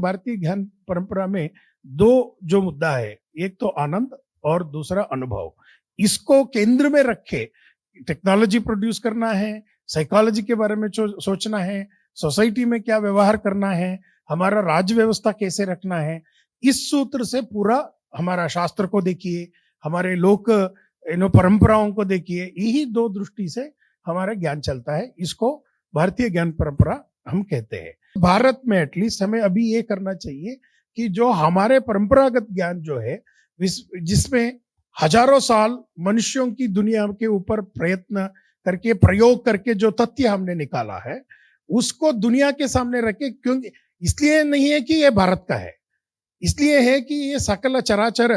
भारतीय ज्ञान परंपरा में दो जो मुद्दा है, एक तो आनंद और दूसरा अनुभव। इसको केंद्र में रखे टेक्नोलॉजी प्रोड्यूस करना है, साइकोलॉजी के बारे में सोचना है, सोसाइटी में क्या व्यवहार करना है, हमारा राज्य व्यवस्था कैसे रखना है। इस सूत्र से पूरा हमारा शास्त्र को देखिए, हमारे लोक परंपराओं को देखिए, यही दो दृष्टि से हमारा ज्ञान चलता है। इसको भारतीय ज्ञान परंपरा हम कहते हैं। भारत में एटलीस्ट हमें अभी ये करना चाहिए कि जो हमारे परंपरागत ज्ञान जो है, जिसमें हजारों साल मनुष्यों की दुनिया के ऊपर प्रयत्न करके, प्रयोग करके जो तथ्य हमने निकाला है, उसको दुनिया के सामने रखे। क्योंकि इसलिए नहीं है कि ये भारत का है, इसलिए है कि ये सकल चराचर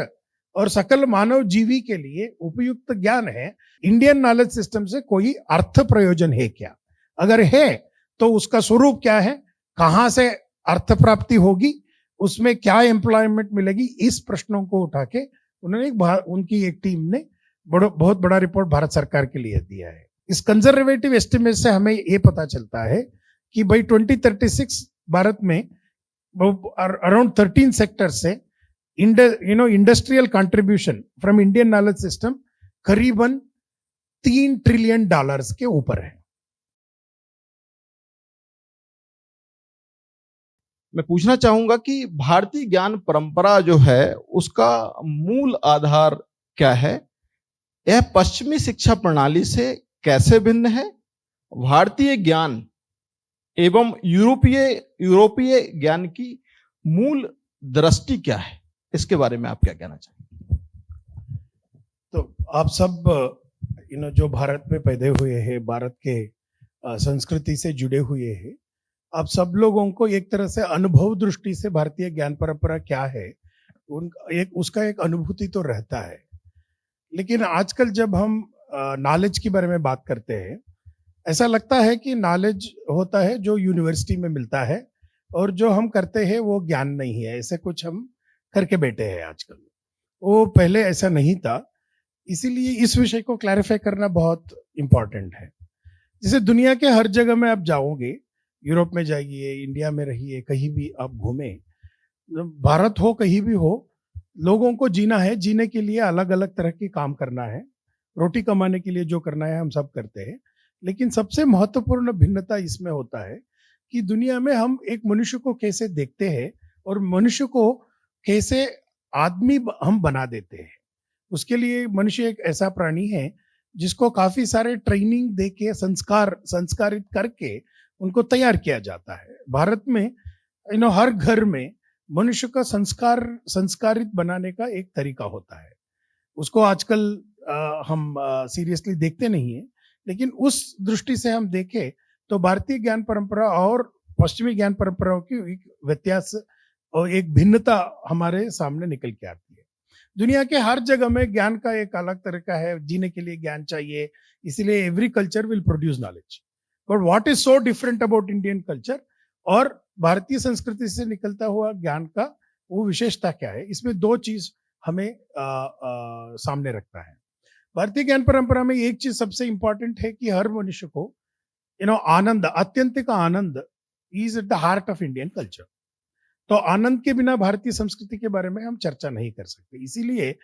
और सकल मानव जीवी के लिए उपयुक्त ज्ञान है। इंडियन नॉलेज सिस्टम से कोई अर्थ प्रयोजन है क्या? अगर है तो उसका स्वरूप क्या है, कहां से अर्थ प्राप्ति होगी, उसमें क्या एम्प्लॉयमेंट मिलेगी, इस प्रश्नों को उठा के उन्होंने उनकी एक टीम ने बहुत बड़ा रिपोर्ट भारत सरकार के लिए दिया है। इस कंजर्वेटिव एस्टिमेट से हमें ये पता चलता है कि भाई 2036 भारत में अराउंड 13 सेक्टर से industrial contribution from Indian knowledge system करीबन $3 ट्रिलियन के ऊपर है। मैं पूछना चाहूंगा कि भारतीय ज्ञान परंपरा जो है उसका मूल आधार क्या है? यह पश्चिमी शिक्षा प्रणाली से कैसे भिन्न है? भारतीय ज्ञान एवं यूरोपीय ज्ञान की मूल दृष्टि क्या है? इसके बारे में आप क्या कहना चाहेंगे? तो आप सब जो भारत में पैदा हुए हैं, भारत के संस्कृति से जुड़े हुए हैं, आप सब लोगों को एक तरह से अनुभव दृष्टि से भारतीय ज्ञान परंपरा क्या है, उसका एक अनुभूति तो रहता है। लेकिन आजकल जब हम नॉलेज के बारे में बात करते हैं, ऐसा लगता है कि नॉलेज होता है जो यूनिवर्सिटी में मिलता है, और जो हम करते हैं वो ज्ञान नहीं है, ऐसे कुछ हम करके बैठे हैं आजकल। वो पहले ऐसा नहीं था, इसीलिए इस विषय को क्लैरिफाई करना बहुत इंपॉर्टेंट है। जैसे दुनिया के हर जगह में आप जाओगे, यूरोप में जाइए, इंडिया में रहिए, कहीं भी आप घूमे, भारत हो कहीं भी हो, लोगों को जीना है, जीने के लिए अलग अलग तरह की काम करना है, रोटी कमाने के लिए जो करना है हम सब करते हैं। लेकिन सबसे महत्वपूर्ण भिन्नता इसमें होता है कि दुनिया में हम एक मनुष्य को कैसे देखते हैं और मनुष्य को कैसे आदमी हम बना देते हैं। उसके लिए मनुष्य एक ऐसा प्राणी है जिसको काफी सारे ट्रेनिंग दे के संस्कारित करके उनको तैयार किया जाता है। भारत में हर घर में मनुष्य का संस्कारित बनाने का एक तरीका होता है। उसको आजकल हम सीरियसली देखते नहीं है, लेकिन उस दृष्टि से हम देखें तो भारतीय ज्ञान परंपरा और पश्चिमी ज्ञान परंपराओं की एक व्यत्यास और एक भिन्नता हमारे सामने निकल के आती है। दुनिया के हर जगह में ज्ञान का एक अलग तरीका है, जीने के लिए ज्ञान चाहिए, इसलिए every culture will produce knowledge. But what is so different about Indian culture और भारतीय संस्कृति से निकलता हुआ ज्ञान का वो विशेषता क्या है? इसमें दो चीज हमें सामने रखता है। भारतीय ज्ञान परंपरा में एक चीज सबसे इंपॉर्टेंट है कि हर मनुष्य को आनंद, आत्यंतिक आनंद is at the heart of Indian culture. तो आनंद के बिना भारतीय संस्कृति के बारे में हम चर्चा नहीं कर सकते। इसीलिए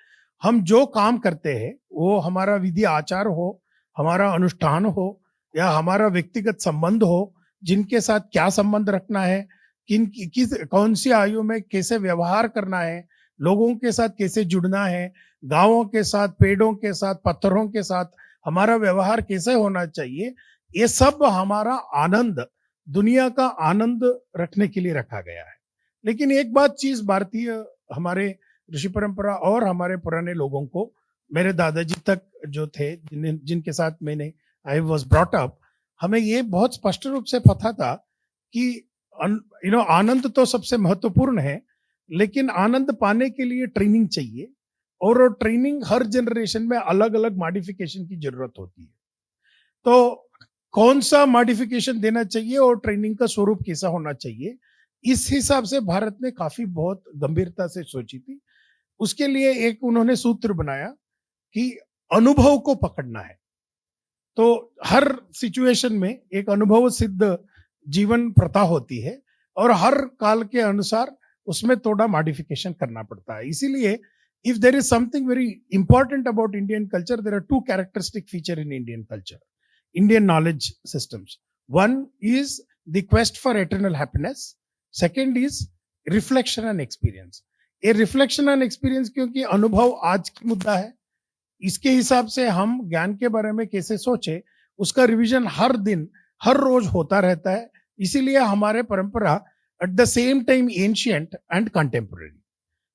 हम जो काम करते हैं, वो हमारा विधि आचार हो, हमारा अनुष्ठान हो, या हमारा व्यक्तिगत संबंध हो, जिनके साथ क्या संबंध रखना है, कौन सी आयु में कैसे व्यवहार करना है, लोगों के साथ कैसे जुड़ना है, गांवों के साथ, पेड़ों के साथ, पत्थरों के साथ हमारा व्यवहार कैसे होना चाहिए, ये सब हमारा आनंद, दुनिया का आनंद रखने के लिए रखा गया है। लेकिन एक बात चीज भारतीय हमारे ऋषि परंपरा और हमारे पुराने लोगों को, मेरे दादाजी तक जो थे, जिनके साथ मैंने आई वॉज ब्रॉट अप, हमें ये बहुत स्पष्ट रूप से पता था कि आनंद तो सबसे महत्वपूर्ण है, लेकिन आनंद पाने के लिए ट्रेनिंग चाहिए, और वो ट्रेनिंग हर जनरेशन में अलग अलग मॉडिफिकेशन की जरूरत होती है। तो कौन सा मॉडिफिकेशन देना चाहिए और ट्रेनिंग का स्वरूप कैसा होना चाहिए, इस हिसाब से भारत ने काफी बहुत गंभीरता से सोची थी। उसके लिए एक उन्होंने सूत्र बनाया कि अनुभव को पकड़ना है। तो हर सिचुएशन में एक अनुभव सिद्ध जीवन प्रथा होती है, और हर काल के अनुसार उसमें थोड़ा मॉडिफिकेशन करना पड़ता है. इसीलिए if there is something very important about Indian culture, there are two characteristic feature in Indian culture, Indian knowledge systems. One is the quest for eternal happiness. Second is reflection and experience. ये reflection and experience क्योंकि अनुभव आज की मुद्दा है, इसके हिसाब से हम ज्ञान के बारे में कैसे सोचे, उसका रिवीजन हर दिन हर रोज होता रहता है. इसीलिए हमारे परंपरा at the same time ancient and contemporary,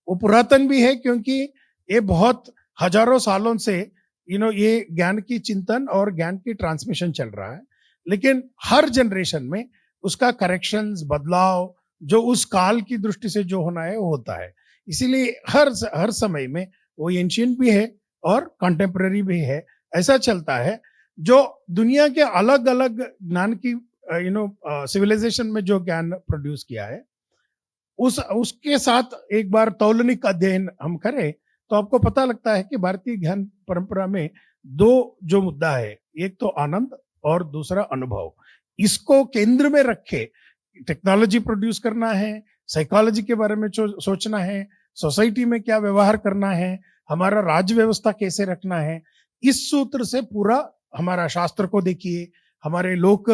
वो पुरातन भी है क्योंकि ये बहुत हजारों सालों से ये ज्ञान की चिंतन और ज्ञान की ट्रांसमिशन चल रहा है. लेकिन हर जनरेशन में उसका करेक्शंस, बदलाव जो उस काल की दृष्टि से जो होना है वो होता है. इसीलिए हर समय में वो एंशियंट भी है और कंटेम्पररी भी है. ऐसा चलता है. जो दुनिया के अलग अलग ज्ञान की सिविलाइजेशन में जो ज्ञान प्रोड्यूस किया है, उसके साथ एक बार तौलनिक अध्ययन हम करें तो आपको पता लगता है कि भारतीय ज्ञान परंपरा में दो जो मुद्दा है, एक तो आनंद और दूसरा अनुभव. इसको केंद्र में रखे टेक्नोलॉजी प्रोड्यूस करना है, साइकोलॉजी के बारे में सोचना है, सोसाइटी में क्या व्यवहार करना है, हमारा राज्य व्यवस्था कैसे रखना है. इस सूत्र से पूरा हमारा शास्त्र को देखिए, हमारे लोक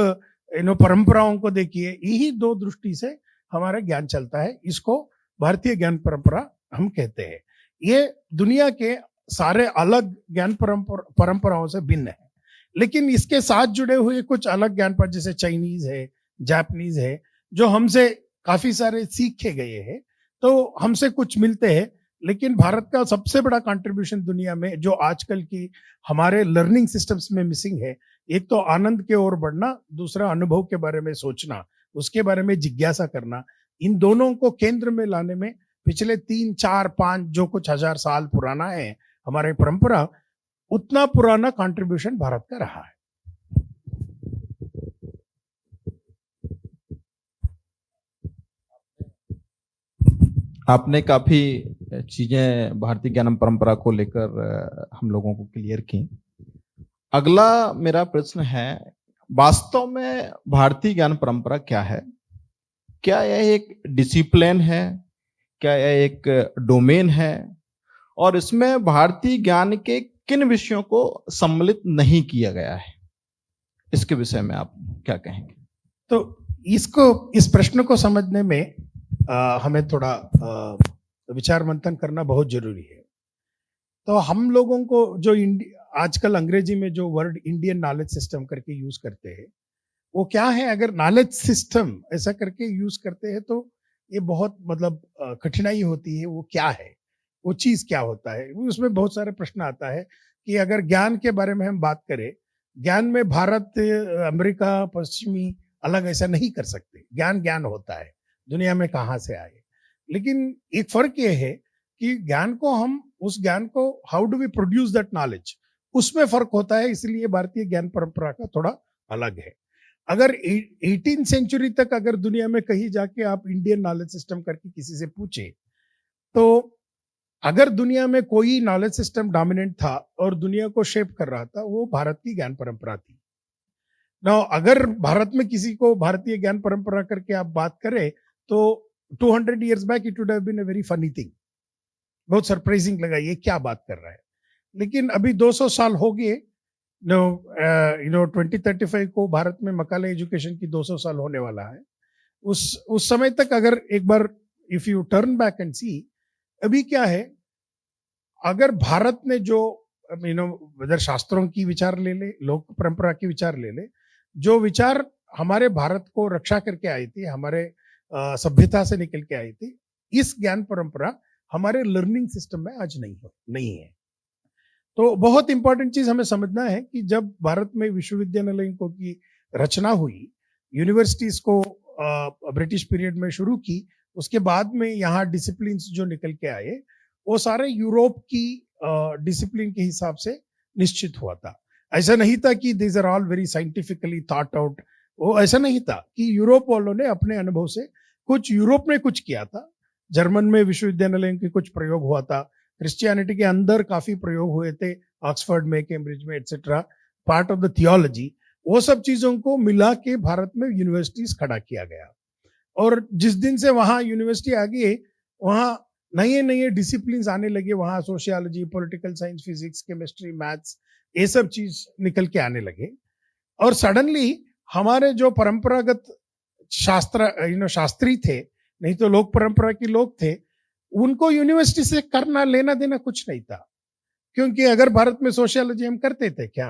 परंपराओं को देखिए, यही दो दृष्टि से हमारा ज्ञान चलता है. इसको भारतीय ज्ञान परंपरा हम कहते हैं. ये दुनिया के सारे अलग ज्ञान परंपराओं से भिन्न है, लेकिन इसके साथ जुड़े हुए कुछ अलग ज्ञान पर जैसे चाइनीज है, जापानीज है, जो हमसे काफी सारे सीखे गए हैं, तो हमसे कुछ मिलते हैं. लेकिन भारत का सबसे बड़ा कंट्रीब्यूशन दुनिया में जो आजकल की हमारे लर्निंग सिस्टम्स में मिसिंग है, एक तो आनंद के ओर बढ़ना, दूसरा अनुभव के बारे में सोचना, उसके बारे में जिज्ञासा करना. इन दोनों को केंद्र में लाने में पिछले 3, 4, 5 जो कुछ हजार साल पुराना है हमारे परंपरा, उतना पुराना कंट्रीब्यूशन भारत का रहा है. आपने काफी चीजें भारतीय ज्ञान परंपरा को लेकर हम लोगों को क्लियर की. अगला मेरा प्रश्न है, वास्तव में भारतीय ज्ञान परंपरा क्या है? क्या यह एक डिसिप्लिन है? क्या यह एक डोमेन है? और इसमें भारतीय ज्ञान के किन विषयों को सम्मिलित नहीं किया गया है? इसके विषय में आप क्या कहेंगे? तो इस प्रश्न को समझने में हमें थोड़ा विचार मंथन करना बहुत जरूरी है. तो हम लोगों को जो आजकल अंग्रेजी में जो वर्ड इंडियन नॉलेज सिस्टम करके यूज करते हैं, वो क्या है? अगर नॉलेज सिस्टम ऐसा करके यूज करते हैं तो ये बहुत मतलब कठिनाई होती है. वो क्या है, वो चीज क्या होता है? उसमें बहुत सारे प्रश्न आता है कि अगर ज्ञान के बारे में हम बात करें, ज्ञान में भारत, अमेरिका, पश्चिमी अलग ऐसा नहीं कर सकते. ज्ञान ज्ञान होता है, दुनिया में कहाँ से आए. लेकिन एक फर्क ये है कि ज्ञान को हम उस ज्ञान को how do we produce that knowledge, उसमें फर्क होता है. इसलिए भारतीय ज्ञान परंपरा का थोड़ा अलग है. अगर 18th सेंचुरी तक अगर दुनिया में कहीं जाके आप इंडियन नॉलेज सिस्टम करके किसी से पूछे, तो अगर दुनिया में कोई नॉलेज सिस्टम डोमिनेंट था और दुनिया को शेप कर रहा था, वो भारत की ज्ञान परंपरा थी. नाउ अगर भारत में किसी को भारतीय ज्ञान परंपरा करके आप बात करें तो 200 years back it would have been a very funny thing. बहुत सरप्राइजिंग लगा, ये क्या बात कर रहा है. लेकिन अभी 200 साल हो गए. 2035 को भारत में मकाले एजुकेशन की 200 साल होने वाला है. उस समय तक अगर एक बार if you turn back and see, अभी क्या है, अगर भारत ने जो वेदर शास्त्रों की विचार ले ले, लोक परंपरा की विचार ले ले, जो विचार हमारे भारत को रक्षा करके आई थी, हमारे सभ्यता से निकल के आई थी, इस ज्ञान परंपरा हमारे लर्निंग सिस्टम में आज नहीं है. तो बहुत इंपॉर्टेंट चीज हमें समझना है कि जब भारत में विश्वविद्यालयों की रचना हुई, यूनिवर्सिटीज को ब्रिटिश पीरियड में शुरू की, उसके बाद में यहाँ डिसिप्लिन जो निकल के आए, वो सारे यूरोप की डिसिप्लिन के हिसाब से निश्चित हुआ था. ऐसा नहीं था कि these are all very scientifically thought out. वो ऐसा नहीं था कि यूरोप वालों ने अपने अनुभव से यूरोप में कुछ किया था. जर्मन में विश्वविद्यालयों के कुछ प्रयोग हुआ था. क्रिश्चियनिटी के अंदर काफी प्रयोग हुए थे, ऑक्सफोर्ड में, कैम्ब्रिज में, etcetera, part of the theology. वो सब चीजों को मिला के भारत में यूनिवर्सिटीज खड़ा किया गया. और जिस दिन से वहां यूनिवर्सिटी आ गई, वहां नए नए डिसिप्लिन आने लगे, वहां sociology, political science, physics, chemistry, maths, ये सब चीज निकल के आने लगे। और सडनली हमारे जो परंपरागत शास्त्री थे, नहीं तो लोक परंपरा के लोग थे, उनको यूनिवर्सिटी से करना लेना देना कुछ नहीं था। क्योंकि अगर भारत में सोशियोलॉजी हम करते थे क्या,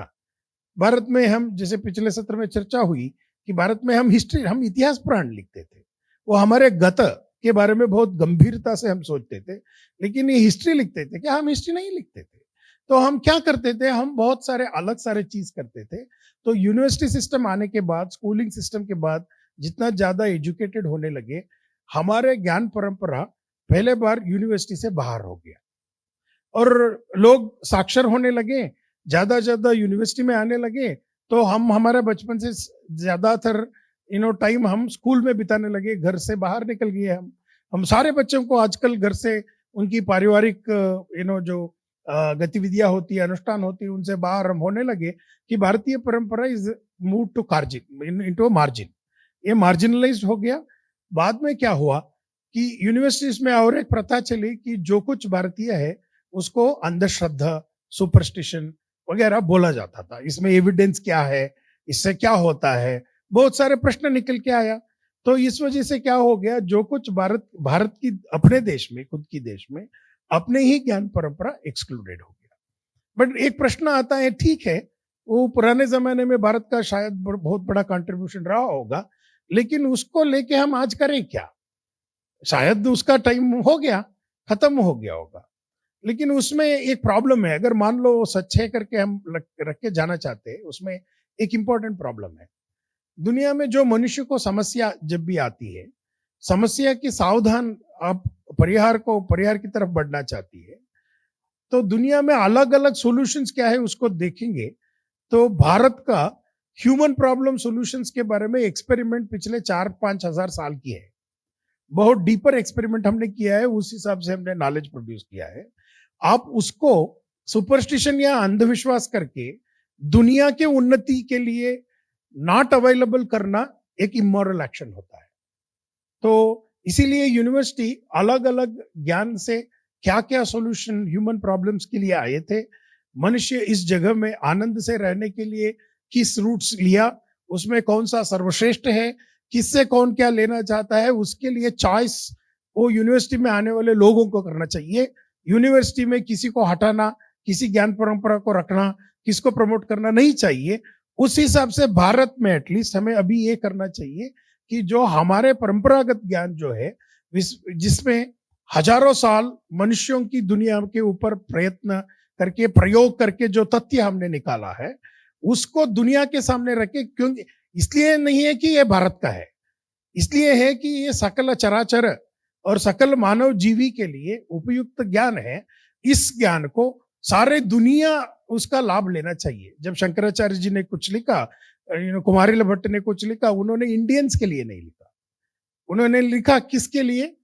भारत में हम, जैसे पिछले सत्र में चर्चा हुई कि भारत में हम हिस्ट्री, हम इतिहास पुराण लिखते थे, वो हमारे गत के बारे में बहुत गंभीरता से हम सोचते थे, लेकिन ये हिस्ट्री लिखते थे क्या, हम हिस्ट्री नहीं लिखते थे। तो हम क्या करते थे, हम बहुत सारे अलग सारे चीज करते थे। तो यूनिवर्सिटी सिस्टम आने के बाद, स्कूलिंग सिस्टम के बाद, जितना ज्यादा एजुकेटेड होने लगे, हमारे ज्ञान परंपरा पहले बार यूनिवर्सिटी से बाहर हो गया और लोग साक्षर होने लगे, ज्यादा यूनिवर्सिटी में आने लगे। तो हम हमारे बचपन से ज्यादातर टाइम हम स्कूल में बिताने लगे, घर से बाहर निकल गए। हम सारे बच्चों को आजकल घर से उनकी पारिवारिक जो गतिविधियां होती है, अनुष्ठान होती है, उनसे बाहर हम होने लगे कि भारतीय परंपरा is move to margin, into margin, ये मार्जिनलाइज्ड हो गया। बाद में क्या हुआ कि यूनिवर्सिटीज में और एक प्रथा चली कि जो कुछ भारतीय है उसको अंधश्रद्धा, सुपरस्टिशन वगैरह बोला जाता था। इसमें एविडेंस क्या है, इससे क्या होता है, बहुत सारे प्रश्न निकल के आया। तो इस वजह से क्या हो गया, जो कुछ भारत की अपने देश में, खुद की देश में अपने ही ज्ञान परंपरा एक्सक्लूडेड हो गया। बट एक प्रश्न आता है, ठीक है, वो पुराने जमाने में भारत का शायद बहुत बड़ा कंट्रीब्यूशन रहा होगा, लेकिन उसको लेके हम आज करें क्या? शायद उसका टाइम हो गया, खत्म हो गया होगा। लेकिन उसमें एक प्रॉब्लम है, अगर मान लो सच है करके हम रख के जाना चाहते हैं, उसमें एक इंपॉर्टेंट प्रॉब्लम है। दुनिया में जो मनुष्य को समस्या जब भी आती है, समस्या की सावधान आप परिहार की तरफ बढ़ना चाहती है, तो दुनिया में अलग अलग सॉल्यूशंस क्या है उसको देखेंगे। तो भारत का ह्यूमन प्रॉब्लम सॉल्यूशंस के बारे में एक्सपेरिमेंट पिछले 4-5 हजार साल की है। बहुत डीपर एक्सपेरिमेंट हमने किया है, उस हिसाब से हमने नॉलेज प्रोड्यूस किया है। आप उसको सुपरस्टिशन या अंधविश्वास करके दुनिया के उन्नति के लिए नॉट अवेलेबल करना एक इमोरल एक्शन होता है। तो इसीलिए यूनिवर्सिटी अलग अलग ज्ञान से क्या क्या सॉल्यूशन ह्यूमन प्रॉब्लम्स के लिए आए थे, मनुष्य इस जगह में आनंद से रहने के लिए किस रूट्स लिया, उसमें कौन सा सर्वश्रेष्ठ है, किससे कौन क्या लेना चाहता है, उसके लिए चॉइस वो यूनिवर्सिटी में आने वाले लोगों को करना चाहिए। यूनिवर्सिटी में किसी को हटाना, किसी ज्ञान परंपरा को रखना, किसको प्रमोट करना नहीं चाहिए। उस हिसाब से भारत में एटलीस्ट हमें अभी ये करना चाहिए कि जो हमारे परंपरागत ज्ञान जो है, जिसमें हजारों साल मनुष्यों की दुनिया के ऊपर प्रयत्न करके, प्रयोग करके जो तथ्य हमने निकाला है, उसको दुनिया के सामने रखे। क्योंकि इसलिए नहीं है कि ये भारत का है, इसलिए है कि ये सकल चराचर और सकल मानव जीवी के लिए उपयुक्त ज्ञान है। इस ज्ञान को सारे दुनिया उसका लाभ लेना चाहिए। जब शंकराचार्य जी ने कुछ लिखा, कुमारिल भट्ट ने कुछ लिखा, उन्होंने इंडियंस के लिए नहीं लिखा, उन्होंने लिखा किसके लिए?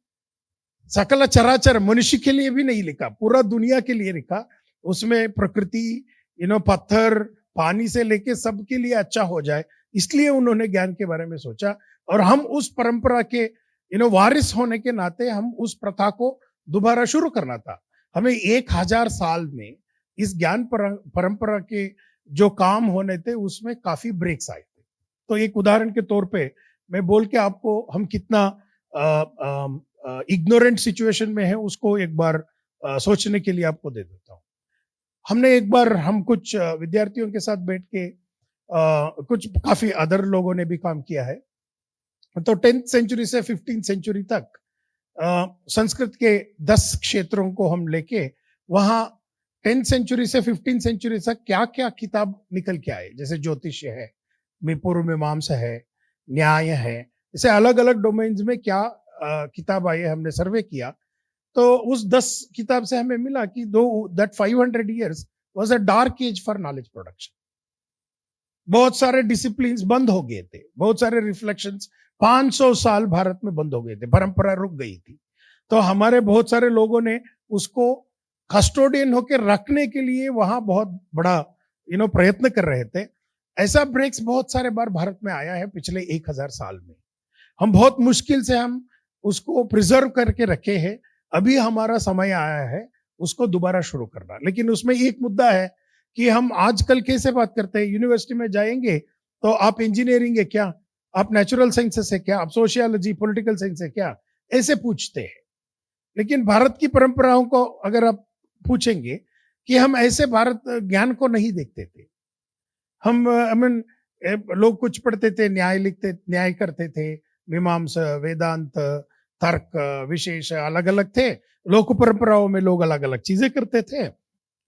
सकल चराचर, मनुष्य के लिए भी नहीं लिखा, पूरा दुनिया के लिए लिखा। उसमें प्रकृति, पत्थर, पानी से लेके सबके लिए अच्छा हो जाए, इसलिए उन्होंने ज्ञान के बारे में सोचा। और हम उस परंपरा के वारिस होने के नाते हम उस प्रथा को दोबारा शुरू करना था। हमें 1000 साल में इस ज्ञान परंपरा के जो काम होने थे उसमें काफी ब्रेक्स आए थे। तो एक उदाहरण के तौर पे मैं बोल के आपको हम कितना इग्नोरेंट सिचुएशन में है उसको एक बार सोचने के लिए आपको दे देता हूँ। हमने एक बार, हम कुछ विद्यार्थियों के साथ बैठ के, कुछ काफी अदर लोगों ने भी काम किया है, तो 10th सेंचुरी से 15th सेंचुरी तक संस्कृत के 10 क्षेत्रों को हम लेके वहां 10th सेंचुरी से 15th सेंचुरी तक क्या क्या किताब निकल के आए, जैसे ज्योतिष्य है, पूर्व मीमांसा है, न्याय है, जैसे अलग अलग डोमेन्स में क्या किताब आई है, हमने सर्वे किया। तो उस 10 किताब से हमें मिला कि that 500 years was a dark age for knowledge production। बहुत सारे डिसिप्लिन्स बंद हो गए थे, बहुत सारे रिफ्लेक्शंस 500 साल भारत में बंद हो गए थे, परंपरा रुक गई थी। तो हमारे बहुत सारे लोगों ने उसको कस्टोडियन होकर रखने के लिए वहां बहुत बड़ा प्रयत्न कर रहे थे। ऐसा ब्रेक्स बहुत सारे बार भारत में आया है पिछले 1000 साल में। हम बहुत मुश्किल से हम उसको प्रिजर्व करके रखे हैं। अभी हमारा समय आया है उसको दोबारा शुरू करना। लेकिन उसमें एक मुद्दा है कि हम आजकल कैसे बात करते हैं, यूनिवर्सिटी में जाएंगे तो आप इंजीनियरिंग है क्या, आप नेचुरल साइंसेस है क्या, आप सोशियोलॉजी पॉलिटिकल साइंस है क्या, ऐसे पूछते हैं। लेकिन भारत की परंपराओं को अगर आप पूछेंगे कि हम ऐसे भारत ज्ञान को नहीं देखते थे। हम आई मीन लोग कुछ पढ़ते थे, न्याय लिखते, न्याय करते थे, मीमांसा, वेदांत, तर्क, विशेष अलग अलग थे। लोक परंपराओं में लोग अलग अलग चीजें करते थे,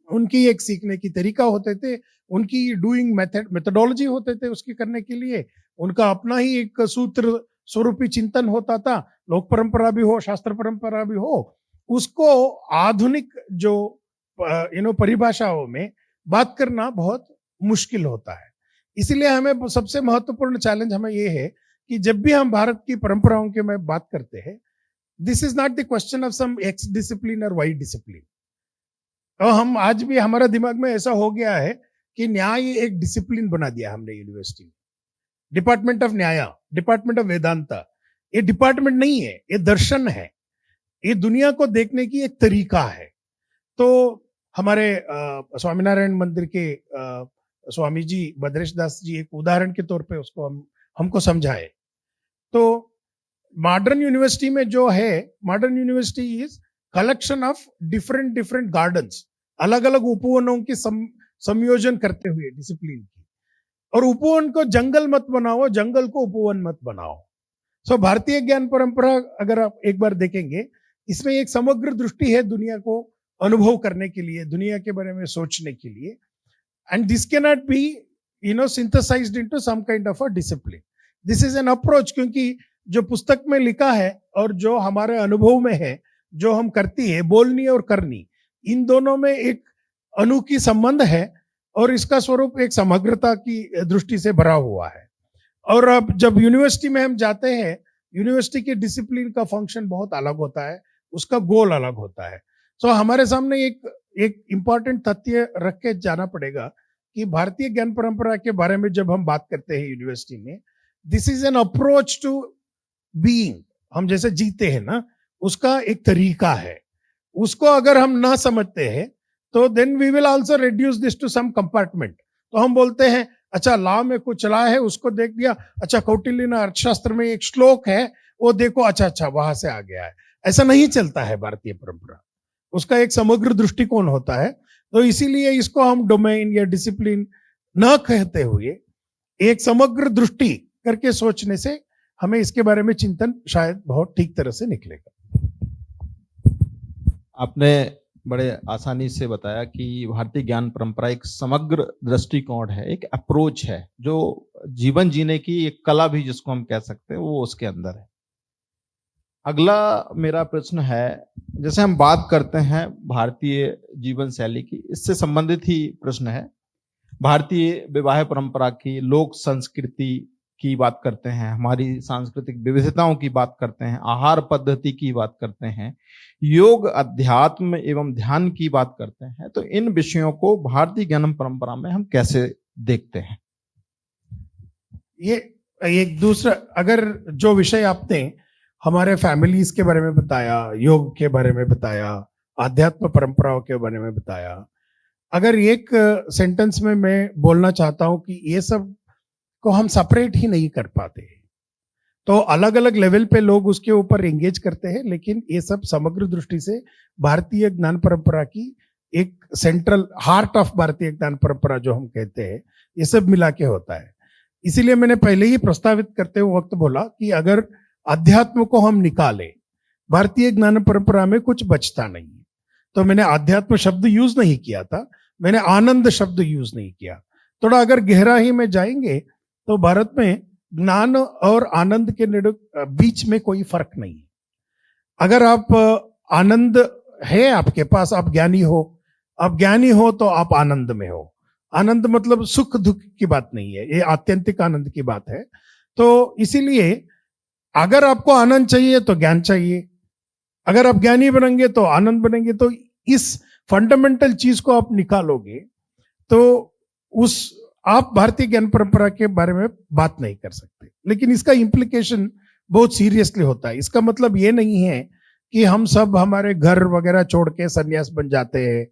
उनकी एक सीखने की तरीका होते थे, उनकी डूइंग मेथडोलॉजी होते थे उसकी करने के लिए, उनका अपना ही एक सूत्र स्वरूपी चिंतन होता था। लोक परंपरा भी हो, शास्त्र परंपरा भी हो, उसको आधुनिक जो परिभाषाओं में बात करना बहुत मुश्किल होता है। इसलिए हमें सबसे महत्वपूर्ण चैलेंज हमें ये है कि जब भी हम भारत की परंपराओं की में बात करते हैं, this is not the question of some X discipline और वाई डिसिप्लिन। तो हम आज भी हमारा दिमाग में ऐसा हो गया है कि न्याय एक डिसिप्लिन बना दिया हमने यूनिवर्सिटी में। डिपार्टमेंट ऑफ न्याय, डिपार्टमेंट ऑफ वेदांता, ये डिपार्टमेंट नहीं है, ये दर्शन है, ये दुनिया को देखने की एक तरीका है। तो हमारे स्वामीनारायण मंदिर के स्वामी जी भद्रेश दास जी एक उदाहरण के तौर पे उसको हमको समझाए। तो मॉडर्न यूनिवर्सिटी में जो है, modern university is collection of different different gardens, अलग अलग उपवनों की संयोजन करते हुए डिसिप्लिन की। और उपवन को जंगल मत बनाओ, जंगल को उपवन मत बनाओ। सो भारतीय ज्ञान परंपरा अगर आप एक बार देखेंगे, इसमें एक समग्र दृष्टि है दुनिया को अनुभव करने के लिए, दुनिया के बारे में सोचने के लिए। And this can not be synthesised into some kind of a discipline. This is an approach, क्योंकि जो पुस्तक में लिखा है और जो हमारे अनुभव में है, जो हम करती है, बोलनी और करनी, इन दोनों में एक अनोखी संबंध है और इसका स्वरूप एक समग्रता की दृष्टि से भरा हुआ है। और अब जब यूनिवर्सिटी में हम जाते हैं, यूनिवर्सिटी के डिसिप्लिन का फंक्शन बहुत अलग होता है, उसका गोल अलग होता है। सो हमारे सामने एक इंपॉर्टेंट तथ्य रख के जाना पड़ेगा कि भारतीय ज्ञान परंपरा के बारे में जब हम बात करते हैं यूनिवर्सिटी में, this is an approach to being. हम जैसे जीते हैं ना, उसका एक तरीका है। उसको अगर हम ना समझते हैं तो then we will also reduce this to some compartment. तो हम बोलते हैं अच्छा लॉ में कुछ चला है, उसको देख लिया, अच्छा कौटिल्य ने अर्थशास्त्र में एक श्लोक है, वो देखो, अच्छा वहां से आ गया है। ऐसा नहीं चलता है भारतीय परंपरा, उसका एक समग्र दृष्टिकोण होता है। तो इसीलिए इसको हम डोमेन या डिसिप्लिन न कहते हुए एक समग्र दृष्टि करके सोचने से हमें इसके बारे में चिंतन शायद बहुत ठीक तरह से निकलेगा। आपने बड़े आसानी से बताया कि भारतीय ज्ञान परंपरा एक समग्र दृष्टिकोण है, एक अप्रोच है, जो जीवन जीने की एक कला भी जिसको हम कह सकते हैं वो उसके अंदर है। अगला मेरा प्रश्न है, जैसे हम बात करते हैं भारतीय जीवन शैली की, इससे संबंधित ही प्रश्न है। भारतीय विवाह परंपरा की, लोक संस्कृति की बात करते हैं, हमारी सांस्कृतिक विविधताओं की बात करते हैं, आहार पद्धति की बात करते हैं, योग, अध्यात्म एवं ध्यान की बात करते हैं। तो इन विषयों को भारतीय ज्ञान परंपरा में हम कैसे देखते हैं? ये एक दूसरा, अगर जो विषय आपने हमारे फैमिलीज के बारे में बताया, योग के बारे में बताया, आध्यात्म परंपराओं के बारे में बताया, अगर एक सेंटेंस में मैं बोलना चाहता हूं कि ये सब को हम सेपरेट ही नहीं कर पाते, तो अलग अलग लेवल पे लोग उसके ऊपर एंगेज करते हैं, लेकिन ये सब समग्र दृष्टि से भारतीय ज्ञान परंपरा की एक सेंट्रल हार्ट ऑफ भारतीय ज्ञान परंपरा जो हम कहते हैं, ये सब मिला के होता है। इसीलिए मैंने पहले ही प्रस्तावित करते हुए वक्त बोला कि अगर अध्यात्म को हम निकाले, भारतीय ज्ञान परंपरा में कुछ बचता नहीं है। तो मैंने अध्यात्म शब्द यूज नहीं किया था, मैंने आनंद शब्द यूज नहीं किया। थोड़ा अगर गहराई में जाएंगे तो भारत में ज्ञान और आनंद के बीच में कोई फर्क नहीं है। अगर आप आनंद है आपके पास, आप ज्ञानी हो तो आप आनंद में हो। आनंद मतलब सुख दुख की बात नहीं है, ये आत्यंतिक आनंद की बात है। तो इसीलिए अगर आपको आनंद चाहिए तो ज्ञान चाहिए, अगर आप ज्ञानी बनेंगे तो आनंद बनेंगे। तो इस फंडामेंटल चीज को आप निकालोगे तो आप भारतीय ज्ञान परंपरा के बारे में बात नहीं कर सकते। लेकिन इसका इंप्लीकेशन बहुत सीरियसली होता है। इसका मतलब ये नहीं है कि हम सब हमारे घर वगैरह छोड़ के सन्यास बन जाते हैं।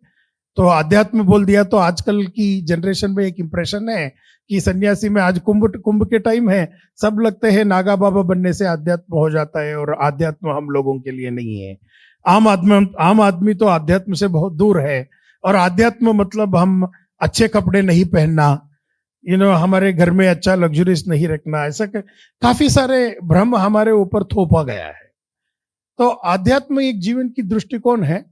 तो अध्यात्म बोल दिया तो आजकल की जनरेशन में एक इंप्रेशन है कि सन्यासी में आज कुंभ कुंभ के टाइम है, सब लगते हैं नागा बाबा बनने से अध्यात्म हो जाता है, और अध्यात्म हम लोगों के लिए नहीं है। आम आदमी तो अध्यात्म से बहुत दूर है। और अध्यात्म मतलब हम अच्छे कपड़े नहीं पहनना, हमारे घर में अच्छा लग्जरीज नहीं रखना, ऐसा काफी सारे भ्रम हमारे ऊपर थोपा गया है। तो अध्यात्म एक जीवन की दृष्टिकोण है।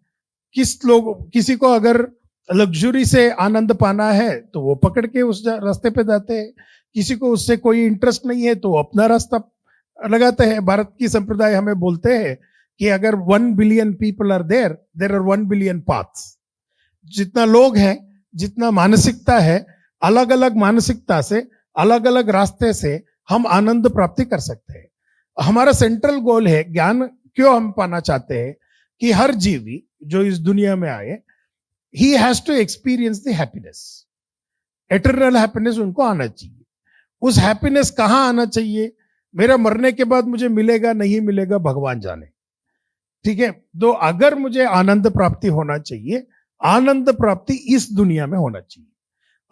किसी को अगर लग्जरी से आनंद पाना है तो वो पकड़ के उस रास्ते पे जाते हैं, किसी को उससे कोई इंटरेस्ट नहीं है तो वो अपना रास्ता लगाते हैं। भारत की संप्रदाय हमें बोलते हैं कि अगर 1 billion people are there are 1 billion paths. जितना लोग हैं, जितना मानसिकता है, अलग अलग मानसिकता से, अलग अलग रास्ते से हम आनंद प्राप्ति कर सकते हैं। हमारा सेंट्रल गोल है, ज्ञान क्यों हम पाना चाहते हैं कि हर जीवी जो इस दुनिया में आए, he has to experience the happiness, eternal happiness उनको आना चाहिए। उस हैप्पीनेस कहां आना चाहिए, मेरा मरने के बाद मुझे मिलेगा नहीं मिलेगा भगवान जाने, ठीक है। तो अगर मुझे आनंद प्राप्ति होना चाहिए, आनंद प्राप्ति इस दुनिया में होना चाहिए।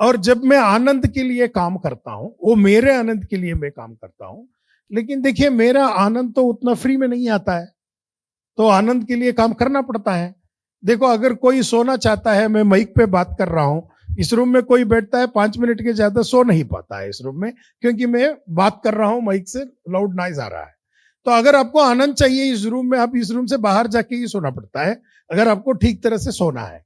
और जब मैं आनंद के लिए काम करता हूं, वो मेरे आनंद के लिए मैं काम करता हूं। लेकिन देखिए, मेरा आनंद तो उतना फ्री में नहीं आता है, तो आनंद के लिए काम करना पड़ता है। देखो, अगर कोई सोना चाहता है, मैं माइक पे बात कर रहा हूं, इस रूम में कोई बैठता है 5 मिनट के ज्यादा सो नहीं पाता है इस रूम में, क्योंकि मैं बात कर रहा हूं, माइक से लाउड नॉइज आ रहा है। तो अगर आपको आनंद चाहिए इस रूम में, आप इस रूम से बाहर जाके ही सोना पड़ता है, अगर आपको ठीक तरह से सोना है।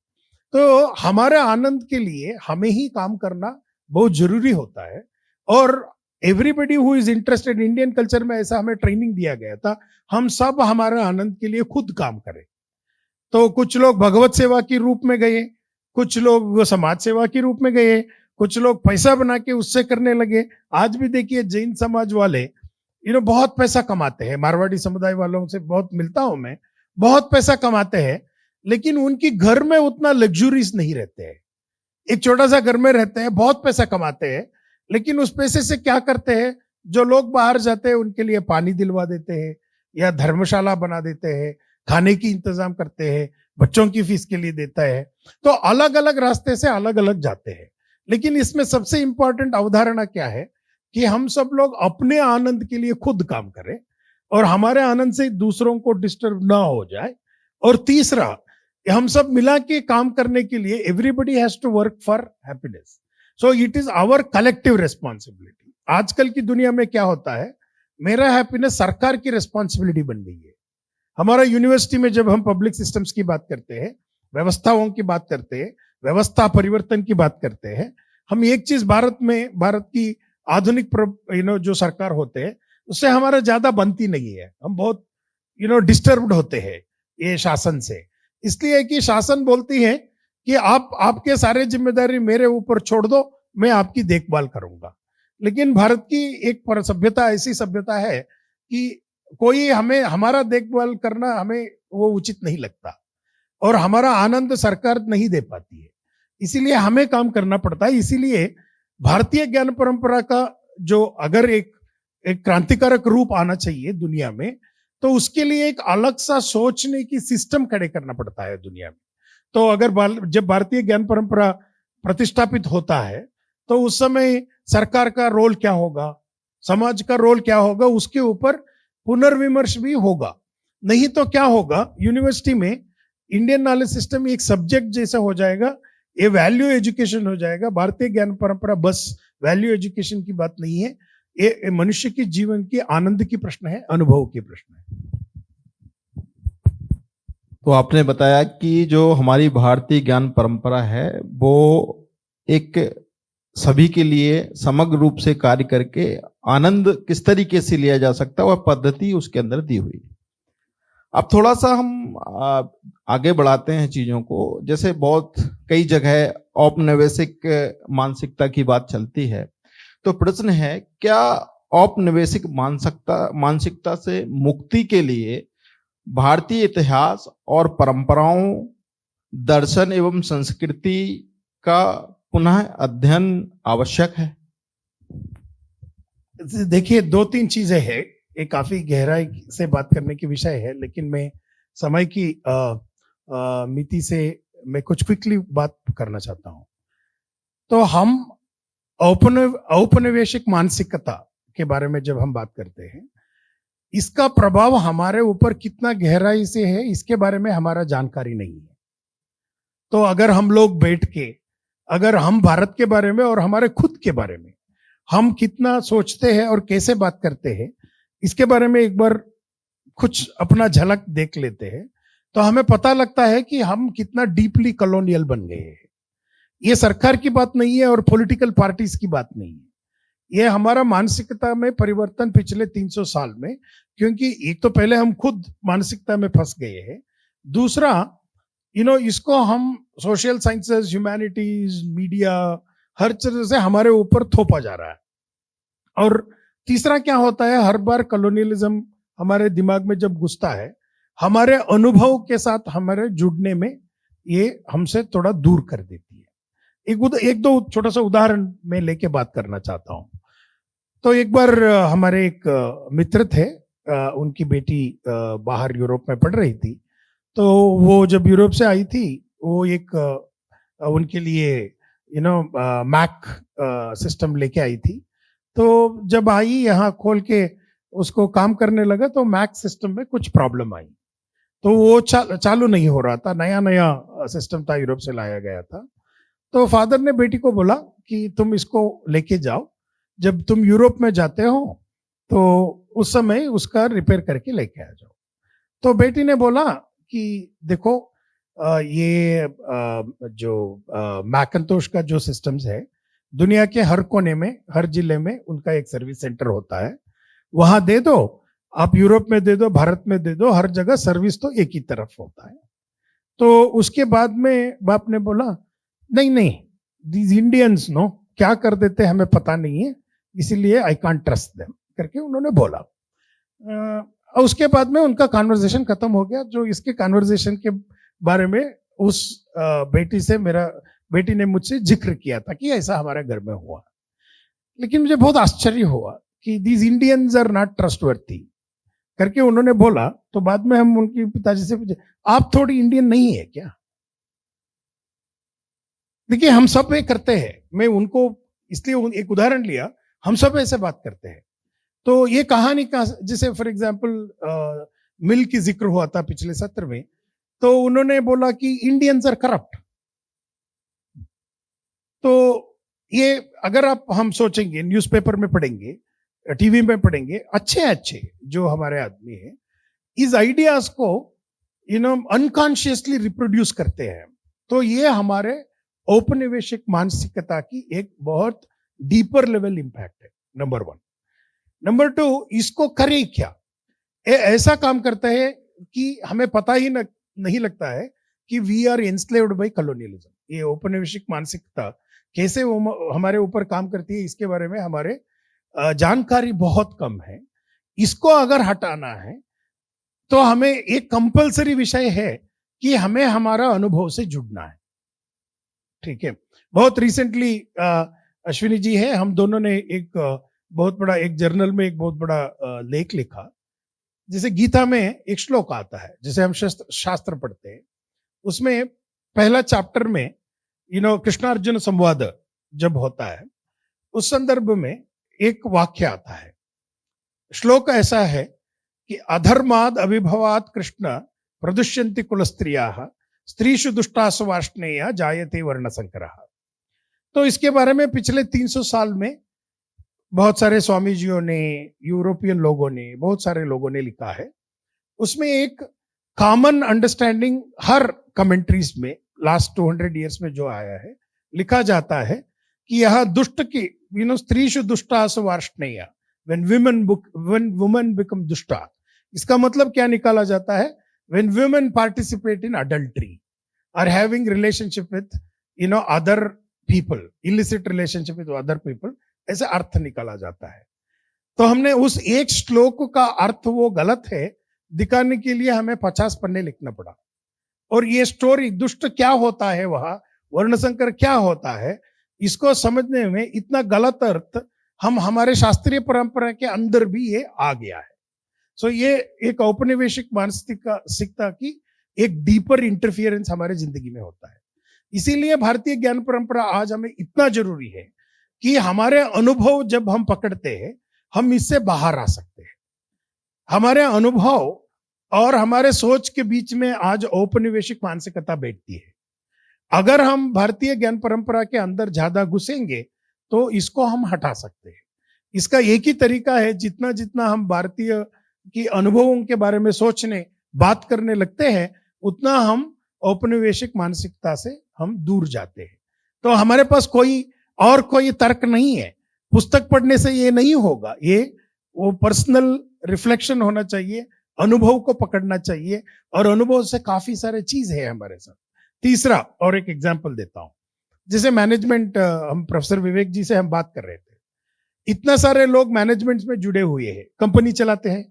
तो हमारे आनंद के लिए हमें ही काम करना बहुत जरूरी होता है। और everybody who is interested, Indian culture में ऐसा हमें ट्रेनिंग दिया गया था, हम सब हमारे आनंद के लिए खुद काम करें। तो कुछ लोग भगवत सेवा के रूप में गए, कुछ लोग समाज सेवा के रूप में गए, कुछ लोग पैसा बना के उससे करने लगे। आज भी देखिए, जैन समाज वाले बहुत पैसा कमाते हैं, मारवाड़ी समुदाय वालों से बहुत मिलता हूं मैं, बहुत पैसा कमाते हैं, लेकिन उनकी घर में उतना लग्जरीज नहीं रहते हैं। एक छोटा सा घर में रहते हैं, बहुत पैसा कमाते हैं, लेकिन उस पैसे से क्या करते हैं, जो लोग बाहर जाते हैं उनके लिए पानी दिलवा देते हैं, या धर्मशाला बना देते हैं, खाने की इंतजाम करते हैं, बच्चों की फीस के लिए देता है। तो अलग अलग रास्ते से अलग अलग जाते हैं। लेकिन इसमें सबसे इंपॉर्टेंट अवधारणा क्या है कि हम सब लोग अपने आनंद के लिए खुद काम करें, और हमारे आनंद से दूसरों को डिस्टर्ब ना हो जाए। और तीसरा, हम सब मिला के काम करने के लिए everybody has to work for happiness, so it is our collective responsibility. आजकल की दुनिया में क्या होता है, मेरा हैप्पीनेस सरकार की रेस्पॉन्सिबिलिटी बन गई है। हमारा यूनिवर्सिटी में जब हम पब्लिक सिस्टम्स की बात करते हैं, व्यवस्थाओं की बात करते हैं, व्यवस्था परिवर्तन की बात करते हैं, हम एक चीज भारत की आधुनिक जो सरकार होते हैं, उससे हमारा ज्यादा बनती नहीं है। हम बहुत डिस्टर्ब्ड होते हैं ये शासन से, इसलिए कि शासन बोलती है कि आपके सारे जिम्मेदारी मेरे ऊपर छोड़ दो, मैं आपकी देखभाल करूंगा। लेकिन भारत की एक सभ्यता ऐसी सभ्यता है कि कोई हमारा देखभाल करना हमें वो उचित नहीं लगता, और हमारा आनंद सरकार नहीं दे पाती है, इसीलिए हमें काम करना पड़ता है। इसीलिए भारतीय ज्ञान परंपरा का जो अगर एक क्रांतिकारक रूप आना चाहिए दुनिया में, तो उसके लिए एक अलग सा सोचने की सिस्टम खड़े करना पड़ता है दुनिया में। तो अगर जब भारतीय ज्ञान परंपरा प्रतिष्ठापित होता है, तो उस समय सरकार का रोल क्या होगा, समाज का रोल क्या होगा, उसके ऊपर पुनर्विमर्श भी होगा। नहीं तो क्या होगा, यूनिवर्सिटी में इंडियन नॉलेज सिस्टम एक सब्जेक्ट जैसा हो जाएगा, ये वैल्यू एजुकेशन हो जाएगा। भारतीय ज्ञान परंपरा बस वैल्यू एजुकेशन की बात नहीं है, ये मनुष्य के जीवन की आनंद की प्रश्न है, अनुभव की प्रश्न है। तो आपने बताया कि जो हमारी भारतीय ज्ञान परंपरा है वो एक सभी के लिए समग्र रूप से कार्य करके आनंद किस तरीके से लिया जा सकता है, वह पद्धति उसके अंदर दी हुई है। अब थोड़ा सा हम आगे बढ़ाते हैं चीजों को। जैसे बहुत कई जगह औपनिवेशिक मानसिकता की बात चलती है, तो प्रश्न है, क्या औपनिवेशिक मानसिकता से मुक्ति के लिए भारतीय इतिहास और परंपराओं, दर्शन एवं संस्कृति का पुनः अध्ययन आवश्यक है? देखिए, 2-3 चीजें हैं। ये काफी गहराई से बात करने की विषय है, लेकिन मैं समय की मिति से मैं कुछ क्विकली बात करना चाहता हूं। तो हम औपनिवेशिक मानसिकता के बारे में जब हम बात करते हैं, इसका प्रभाव हमारे ऊपर कितना गहराई से है, इसके बारे में हमारा जानकारी नहीं है। तो अगर हम लोग बैठ के, अगर हम भारत के बारे में और हमारे खुद के बारे में हम कितना सोचते हैं और कैसे बात करते हैं, इसके बारे में एक बार कुछ अपना झलक देख लेते हैं, तो हमें पता लगता है कि हम कितना डीपली कॉलोनियल बन गए हैं। ये सरकार की बात नहीं है और पॉलिटिकल पार्टीज की बात नहीं है, ये हमारा मानसिकता में परिवर्तन पिछले 300 साल में, क्योंकि एक तो पहले हम खुद मानसिकता में फंस गए हैं, दूसरा इसको हम सोशल साइंसेस, ह्यूमैनिटीज, मीडिया, हर तरह से हमारे ऊपर थोपा जा रहा है। और तीसरा क्या होता है, हर बार कॉलोनियलिज्म हमारे दिमाग में जब घुसता है, हमारे अनुभव के साथ हमारे जुड़ने में ये हमसे थोड़ा दूर कर देती है। एक दो छोटा सा उदाहरण मैं लेके बात करना चाहता हूं। तो एक बार हमारे एक मित्र थे, उनकी बेटी बाहर यूरोप में पढ़ रही थी। तो वो जब यूरोप से आई थी, वो एक उनके लिए मैक सिस्टम लेके आई थी। तो जब आई, यहाँ खोल के उसको काम करने लगा, तो मैक सिस्टम में कुछ प्रॉब्लम आई, तो वो चालू नहीं हो रहा था। नया नया सिस्टम था, यूरोप से लाया गया था। तो फादर ने बेटी को बोला कि तुम इसको लेके जाओ, जब तुम यूरोप में जाते हो तो उस समय उसका रिपेयर करके लेके आ जाओ। तो बेटी ने बोला कि देखो, ये जो मैकिन्टोश का जो सिस्टम्स है, दुनिया के हर कोने में, हर जिले में उनका एक सर्विस सेंटर होता है, वहां दे दो, आप यूरोप में दे दो, भारत में दे दो, हर जगह सर्विस तो एक ही तरफ होता है। तो उसके बाद में बाप ने बोला, नहीं नहीं, दीज इंडियंस नो क्या कर देते हमें पता नहीं है, इसीलिए आई कांट ट्रस्ट देम करके उन्होंने बोला। उसके बाद में उनका कॉन्वर्जेशन खत्म हो गया। जो इसके कॉन्वर्जेशन के बारे में उस बेटी ने मुझसे जिक्र किया था कि ऐसा हमारे घर में हुआ। लेकिन मुझे बहुत आश्चर्य हुआ कि these Indians are not trustworthy करके उन्होंने बोला। तो बाद में हम उनके पिताजी से पूछे, आप थोड़ी इंडियन नहीं है क्या? देखिए, हम सब ये करते हैं, मैं उनको इसलिए एक उदाहरण लिया, हम सब ऐसे बात करते हैं। तो ये कहानी का, जैसे फॉर एग्जाम्पल मिल की जिक्र हुआ था पिछले सत्र में, तो उन्होंने बोला कि इंडियंस आर करप्ट। तो ये अगर हम सोचेंगे, न्यूज़पेपर में पढ़ेंगे, टीवी में पढ़ेंगे, अच्छे जो हमारे आदमी हैं, इस आइडियाज को अनकॉन्शियसली रिप्रोड्यूस करते हैं। तो ये हमारे औपनिवेशिक मानसिकता की एक बहुत डीपर लेवल इंपैक्ट है, नंबर 1। नंबर 2, इसको करे क्या? ऐसा काम करता है कि हमें पता ही नहीं लगता है कि we are enslaved by colonialism. ये औपनिवेशिक मानसिकता कैसे हमारे ऊपर काम करती है, इसके बारे में हमारे जानकारी बहुत कम है। इसको अगर हटाना है तो हमें एक कंपलसरी विषय है कि हमें हमारा अनुभव से जुड़ना है। ठीक है, बहुत रिसेंटली अश्विनी जी है, हम दोनों ने एक बहुत बड़ा, एक जर्नल में एक बहुत बड़ा लेख लिखा। जैसे गीता में एक श्लोक आता है, जैसे हम शास्त्र पढ़ते हैं, उसमें पहला चैप्टर में कृष्णार्जुन संवाद जब होता है, उस संदर्भ में एक वाक्य आता है। श्लोक ऐसा है कि अधर्माद अभिभवात कृष्ण प्रदुष्यन्ति कुलस्त्रियाः स्त्रीषु दुष्टासु वार्ष्णेय जायते वर्ण संकरः। तो इसके बारे में पिछले 300 साल में बहुत सारे स्वामी जियों ने, यूरोपियन लोगों ने, बहुत सारे लोगों ने लिखा है। उसमें एक कॉमन अंडरस्टैंडिंग हर कमेंट्रीज में लास्ट 200 इयर्स में जो आया है, लिखा जाता है कि यह दुष्ट की स्त्रीषु दुष्टासु वार्ष्णेय, when women become दुष्टा, इसका मतलब क्या निकाला जाता है? When women participate in adultery or having relationship with other people, illicit relationship with other people, ऐसे अर्थ निकाला जाता है। तो हमने उस एक श्लोक का अर्थ वो गलत है दिखाने के लिए हमें 50 पन्ने लिखना पड़ा। और ये स्टोरी, दुष्ट क्या होता है वहां, वर्णसंकर क्या होता है, इसको समझने में इतना गलत अर्थ हम हमारे शास्त्रीय परंपरा के अंदर भी ये आ गया है। सो ये एक औपनिवेशिक मानसिकता की एक डीपर इंटरफियरेंस हमारे जिंदगी में होता है। इसीलिए भारतीय ज्ञान परंपरा आज हमें इतना जरूरी है कि हमारे अनुभव जब हम पकड़ते हैं, हम इससे बाहर आ सकते हैं। हमारे अनुभव और हमारे सोच के बीच में आज औपनिवेशिक मानसिकता बैठती है। अगर हम भारतीय ज्ञान परंपरा के अंदर ज्यादा घुसेंगे तो इसको हम हटा सकते हैं। इसका एक ही तरीका है, जितना जितना हम भारतीय की अनुभवों के बारे में सोचने बात करने लगते हैं, उतना हम औपनिवेशिक मानसिकता से हम दूर जाते हैं। तो हमारे पास कोई तर्क नहीं है। पुस्तक पढ़ने से ये नहीं होगा, ये वो पर्सनल रिफ्लेक्शन होना चाहिए, अनुभव को पकड़ना चाहिए, और अनुभव से काफी सारे चीज है हमारे साथ। तीसरा और एक एग्जांपल देता हूं, जैसे मैनेजमेंट, हम प्रोफेसर विवेक जी से हम बात कर रहे थे। इतना सारे लोग मैनेजमेंट में जुड़े हुए हैं, कंपनी चलाते हैं,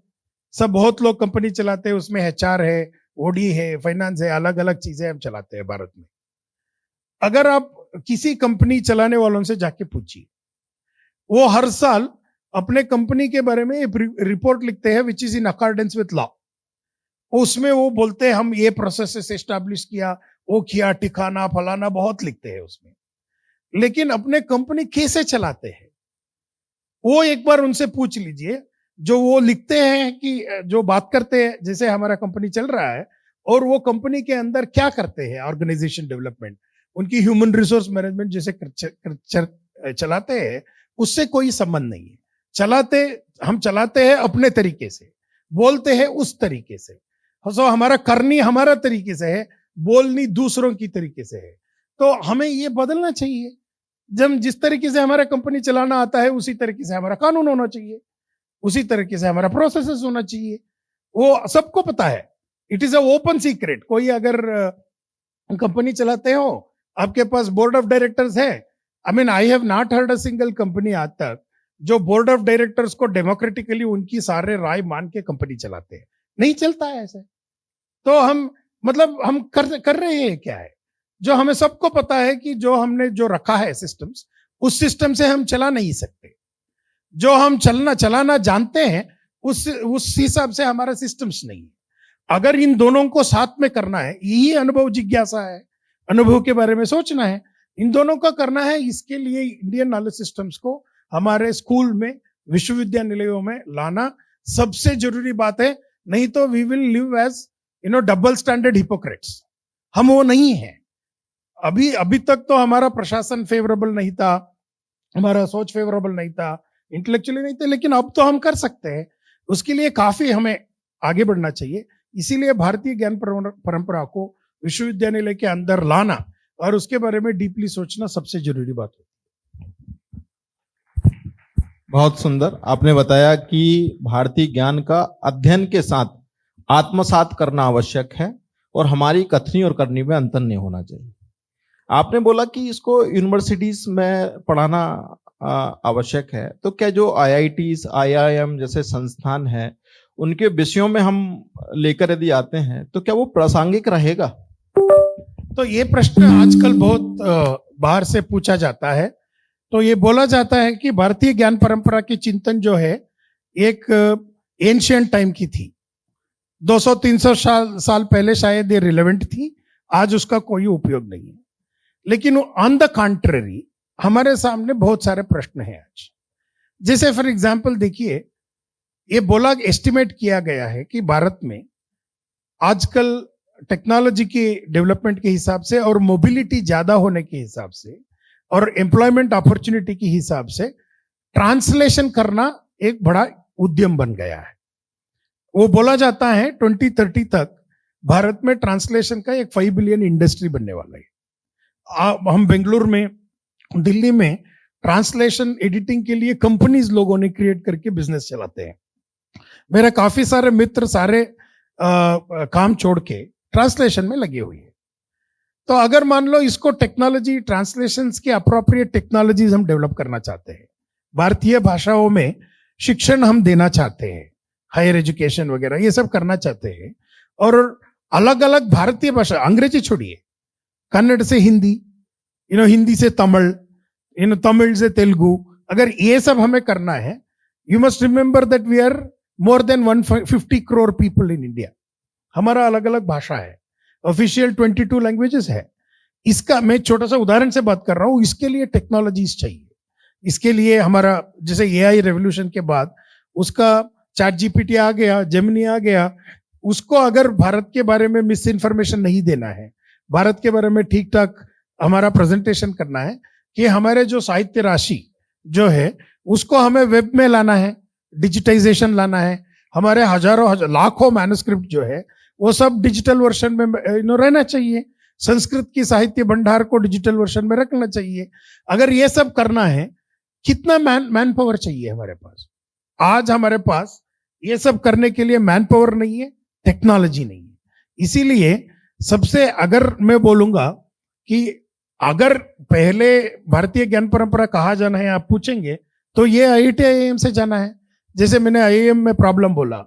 सब बहुत लोग कंपनी चलाते हैं, उसमें एचआर है, ओडी है, फाइनेंस है, अलग अलग चीजें हम चलाते हैं भारत में। अगर आप किसी कंपनी चलाने वालों से जाके पूछिए, वो हर साल अपने कंपनी के बारे में एक रिपोर्ट लिखते हैं which is in accordance with law. उसमें वो बोलते हैं हम ये प्रोसेस एस्टैब्लिश किया, वो किया, ठिकाना फलाना बहुत लिखते हैं उसमें। लेकिन अपने कंपनी कैसे चलाते हैं वो एक बार उनसे पूछ लीजिए। जो वो लिखते हैं कि जो बात करते हैं जैसे हमारा कंपनी चल रहा है, और वो कंपनी के अंदर क्या करते हैं, ऑर्गेनाइजेशन डेवलपमेंट, उनकी ह्यूमन रिसोर्स मैनेजमेंट जैसे चलाते हैं, उससे कोई संबंध नहीं है। हम चलाते हैं अपने तरीके से, बोलते हैं उस तरीके से। सो हमारा करनी हमारा तरीके से है, बोलनी दूसरों की तरीके से है। तो हमें ये बदलना चाहिए। जब जिस तरीके से हमारा कंपनी चलाना आता है, उसी तरीके से हमारा कानून होना चाहिए, उसी तरीके से हमारा प्रोसेसेस होना चाहिए। वो सबको पता है, it is a open secret. कोई अगर कंपनी चलाते हो, आपके पास बोर्ड ऑफ डायरेक्टर्स है, I have not heard a single company आज तक जो बोर्ड ऑफ डायरेक्टर्स को डेमोक्रेटिकली उनकी सारे राय मान के कंपनी चलाते हैं। नहीं चलता है ऐसे। तो हम हम कर रहे हैं क्या है, जो हमें सबको पता है कि जो हमने जो रखा है सिस्टम्स, उस सिस्टम से हम चला नहीं सकते। जो हम चलाना जानते हैं, उस हिसाब से हमारा सिस्टम्स नहीं है। अगर इन दोनों को साथ में करना है, यही अनुभव जिज्ञासा है, अनुभव के बारे में सोचना है, इन दोनों का करना है। इसके लिए इंडियन नॉलेज सिस्टम्स को हमारे स्कूल में, विश्वविद्यालयों में लाना सबसे जरूरी बात है। नहीं तो we will live as double standard hypocrites. हम वो नहीं है। अभी तक तो हमारा प्रशासन फेवरेबल नहीं था, हमारा सोच फेवरेबल नहीं था, इंटेलेक्चुअली नहीं थे, लेकिन अब तो हम कर सकते हैं। उसके लिए काफी हमें आगे बढ़ना चाहिए। इसीलिए भारतीय ज्ञान परंपरा को विश्वविद्यालय के अंदर लाना और उसके बारे में डीपली सोचना सबसे जरूरी बात है। बहुत सुंदर आपने बताया कि भारतीय ज्ञान का अध्ययन के साथ आत्मसात करना आवश्यक है और हमारी कथनी और करनी में अंतर नहीं होना चाहिए। आपने बोला कि इसको यूनिवर्सिटीज में पढ़ाना आवश्यक है, तो क्या जो आईआईटीज, आईआईएम जैसे संस्थान है, उनके विषयों में हम लेकर यदि आते हैं तो क्या वो प्रासंगिक रहेगा? तो ये प्रश्न आजकल बहुत बाहर से पूछा जाता है। तो ये बोला जाता है कि भारतीय ज्ञान परंपरा की चिंतन जो है एक एंशिएंट टाइम की थी, 200-300 साल पहले शायद ये रिलेवेंट थी, आज उसका कोई उपयोग नहीं है। लेकिन ऑन द कॉन्ट्ररी हमारे सामने बहुत सारे प्रश्न हैं आज। जैसे फॉर एग्जांपल देखिए, ये एस्टिमेट किया गया है कि भारत में आजकल टेक्नोलॉजी के डेवलपमेंट के हिसाब से और मोबिलिटी ज्यादा होने के हिसाब से और एम्प्लॉयमेंट अपॉर्चुनिटी के हिसाब से ट्रांसलेशन करना एक बड़ा उद्यम बन गया है। वो बोला जाता है 2030 तक भारत में ट्रांसलेशन का एक 5 बिलियन इंडस्ट्री बनने वाला है। हम बेंगलुरु में, दिल्ली में ट्रांसलेशन एडिटिंग के लिए कंपनीज लोगों ने क्रिएट करके बिजनेस चलाते हैं। मेरे काफी सारे मित्र सारे काम छोड़ के ट्रांसलेशन में लगे हुए हैं। तो अगर मान लो इसको टेक्नोलॉजी, ट्रांसलेशंस के अप्रोप्रिएट टेक्नोलॉजीज हम डेवलप करना चाहते हैं, भारतीय भाषाओं में शिक्षण हम देना चाहते हैं, हायर एजुकेशन वगैरह ये सब करना चाहते हैं, और अलग अलग भारतीय भाषा, अंग्रेजी छोड़िए, कन्नड़ से हिंदी, हिंदी से तमिल, तमिल से तेलुगु, अगर ये सब हमें करना है, you must remember that we are more than 150 crore people in India. हमारा अलग अलग भाषा है, ऑफिशियल 22 लैंग्वेजेस है. इसका मैं छोटा सा उदाहरण से बात कर रहा हूं. इसके लिए टेक्नोलॉजीज चाहिए. इसके लिए हमारा जैसे एआई रेवोल्यूशन के बाद उसका चैट जीपीटी आ गया, जेमिनी आ गया. उसको अगर भारत के बारे में मिस इन्फॉर्मेशन नहीं देना है, भारत के बारे में ठीक ठाक हमारा प्रेजेंटेशन करना है कि हमारे जो साहित्य राशि जो है उसको हमें वेब में लाना है, डिजिटाइजेशन लाना है. हमारे हजारों लाखों मैन्युस्क्रिप्ट जो है वो सब डिजिटल वर्जन में रहना चाहिए. संस्कृत की साहित्य भंडार को डिजिटल वर्जन में रखना चाहिए. अगर ये सब करना है, कितना मैन पावर चाहिए हमारे पास? आज हमारे पास ये सब करने के लिए मैन पावर नहीं है, टेक्नोलॉजी नहीं है. इसीलिए सबसे अगर मैं बोलूंगा कि अगर पहले भारतीय ज्ञान परंपरा कहाँ जाना है आप पूछेंगे तो ये आईआईटी आईआईएम से जाना है. जैसे मैंने आईआईएम में प्रॉब्लम बोला,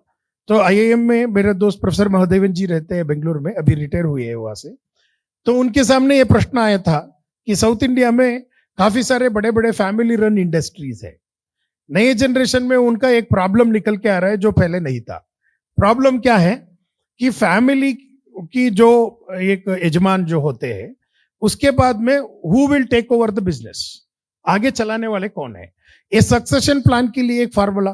तो आईआईएम में मेरे दोस्त प्रोफेसर महादेवन जी रहते हैं बेंगलुरु में, अभी रिटायर हुए हैं वहां से. तो उनके सामने ये प्रश्न आया था कि साउथ इंडिया में काफी सारे बड़े बड़े फैमिली रन इंडस्ट्रीज है. नए जनरेशन में उनका एक प्रॉब्लम निकल के आ रहा है जो पहले नहीं था. प्रॉब्लम क्या है कि फैमिली की जो एक यजमान जो होते हैं उसके बाद में who will take over the business, आगे चलाने वाले कौन है. ये सक्सेशन प्लान के लिए एक फार्मूला,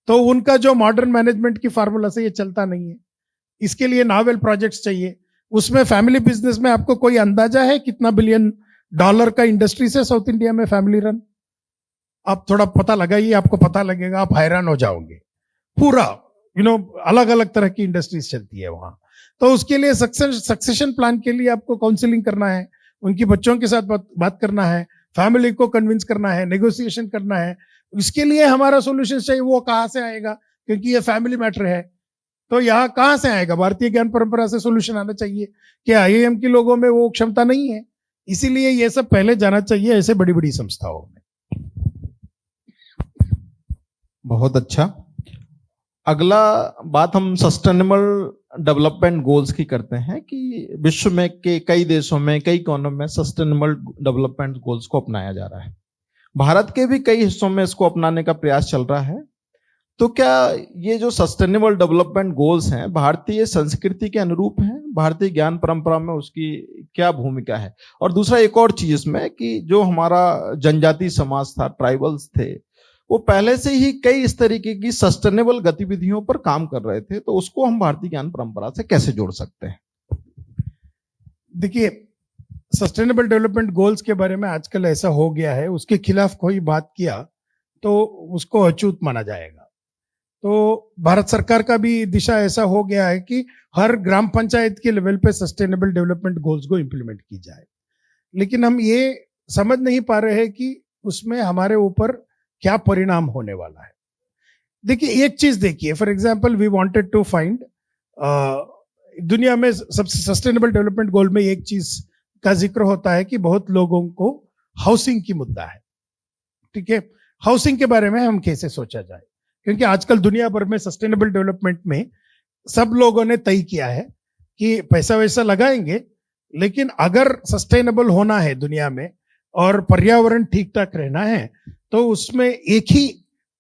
तो उनका जो मॉडर्न मैनेजमेंट की फार्मूला से ये चलता नहीं है. इसके लिए नॉवेल प्रोजेक्ट्स चाहिए. उसमें फैमिली बिजनेस में आपको कोई अंदाजा है कितना बिलियन डॉलर का इंडस्ट्री से साउथ इंडिया में फैमिली रन? आप थोड़ा पता लगाइए, आपको पता लगेगा, आप हैरान हो जाओगे. पूरा अलग अलग तरह की इंडस्ट्रीज चलती है वहां. तो उसके लिए सक्सेशन प्लान के लिए आपको काउंसलिंग करना है, उनकी बच्चों के साथ बात करना है, फैमिली को कन्विंस करना है, नेगोशिएशन करना है. इसके लिए हमारा सोल्यूशन चाहिए. वो कहाँ से आएगा? क्योंकि ये फैमिली मैटर है. तो यहाँ कहाँ से आएगा? भारतीय ज्ञान परंपरा से सोल्यूशन आना चाहिए कि आईआईएम के लोगों में वो क्षमता नहीं है. इसीलिए ये सब पहले जाना चाहिए ऐसे बड़ी बड़ी संस्थाओं में. बहुत अच्छा. अगला बात हम सस्टेनेबल डेवलपमेंट गोल्स की करते हैं कि विश्व में के कई देशों में, कई कोनों में सस्टेनेबल डेवलपमेंट गोल्स को अपनाया जा रहा है. भारत के भी कई हिस्सों में इसको अपनाने का प्रयास चल रहा है. तो क्या ये जो सस्टेनेबल डेवलपमेंट गोल्स हैं भारतीय संस्कृति के अनुरूप हैं? भारतीय ज्ञान परंपरा में उसकी क्या भूमिका है? और दूसरा एक और चीज इसमें कि जो हमारा जनजातीय समाज था, ट्राइबल्स थे, वो पहले से ही कई इस तरीके की सस्टेनेबल गतिविधियों पर काम कर रहे थे. तो उसको हम भारतीय ज्ञान परंपरा से कैसे जोड़ सकते हैं? देखिए, सस्टेनेबल डेवलपमेंट गोल्स के बारे में आजकल ऐसा हो गया है, उसके खिलाफ कोई बात किया तो उसको अछूत माना जाएगा. तो भारत सरकार का भी दिशा ऐसा हो गया है कि हर ग्राम पंचायत के लेवल पे सस्टेनेबल डेवलपमेंट गोल्स को इंप्लीमेंट की जाए. लेकिन हम ये समझ नहीं पा रहे हैं कि उसमें हमारे ऊपर क्या परिणाम होने वाला है. देखिए, एक चीज देखिए, for example we wanted to find, दुनिया में सबसे सस्टेनेबल डेवलपमेंट गोल में एक चीज का जिक्र होता है कि बहुत लोगों को हाउसिंग की मुद्दा है. ठीक है, हाउसिंग के बारे में हम कैसे सोचा जाए, क्योंकि आजकल दुनिया भर में सस्टेनेबल डेवलपमेंट में सब लोगों ने तय किया है कि पैसा वैसा लगाएंगे, लेकिन अगर सस्टेनेबल होना है दुनिया में और पर्यावरण ठीक ठाक रहना है तो उसमें एक ही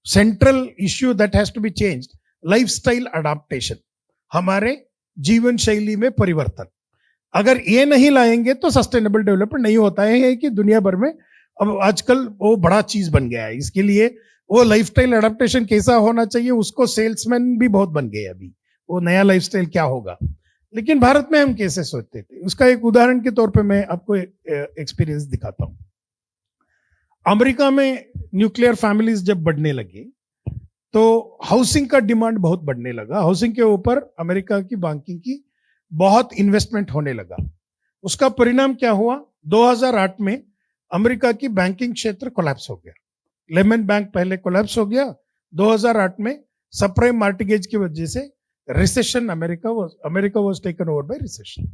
central issue that has to be changed, lifestyle adaptation, हमारे जीवन शैली में परिवर्तन. अगर ये नहीं लाएंगे तो सस्टेनेबल डेवलपमेंट नहीं होता है कि दुनिया भर में अब आजकल वो बड़ा चीज बन गया है. इसके लिए वो लाइफस्टाइल अडॉप्टेशन कैसा होना चाहिए उसको सेल्समैन भी बहुत बन गए अभी, वो नया लाइफस्टाइल क्या होगा. लेकिन भारत में हम कैसे सोचते थे, उसका एक उदाहरण के तौर पे मैं आपको एक्सपीरियंस दिखाता हूं. अमेरिका में न्यूक्लियर फैमिलीज जब बढ़ने लगी तो हाउसिंग का डिमांड बहुत बढ़ने लगा. हाउसिंग के ऊपर अमेरिका की बैंकिंग की बहुत इन्वेस्टमेंट होने लगा. उसका परिणाम क्या हुआ? 2008 में अमेरिका की बैंकिंग क्षेत्र कोलैप्स हो गया. लेमन बैंक पहले कोलैप्स हो गया. 2008 में सबप्राइम मॉर्टगेज की वजह से recession, America was taken over by recession.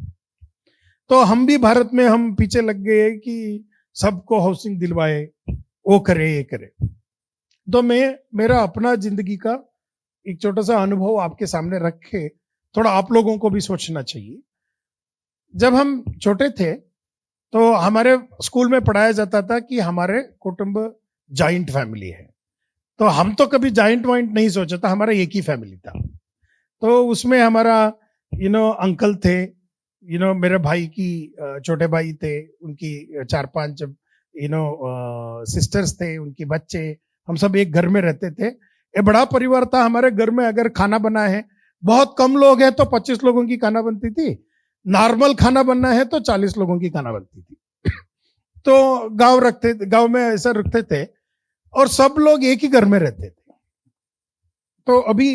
तो हम भी भारत में हम पीछे लग गए कि सबको हाउसिंग दिलवाए, वो करे ये करे. तो मैं मेरा अपना जिंदगी का एक छोटा सा अनुभव आपके सामने रखे, थोड़ा आप लोगों को भी सोचना चाहिए. जब हम छोटे थे तो हमारे स्कूल में पढ़ाया जाता था कि हमारे कुटुंब जॉइंट फैमिली है. तो हम तो कभी जॉइंट वाइंट नहीं सोचा था, हमारा एक ही फैमिली था। तो उसमें हमारा अंकल थे, मेरे भाई की छोटे भाई थे, उनकी 4-5 सिस्टर्स थे, उनके बच्चे, हम सब एक घर में रहते थे। ये बड़ा परिवार था हमारे घर में। अगर खाना बना है, बहुत कम लोग हैं तो 25 लोगों की खाना बनती थी, नॉर्मल खाना बनना है तो 40 लोगों की खाना बनती थी। तो गांव में ऐसा रखते थे और सब लोग एक ही घर में रहते थे। तो अभी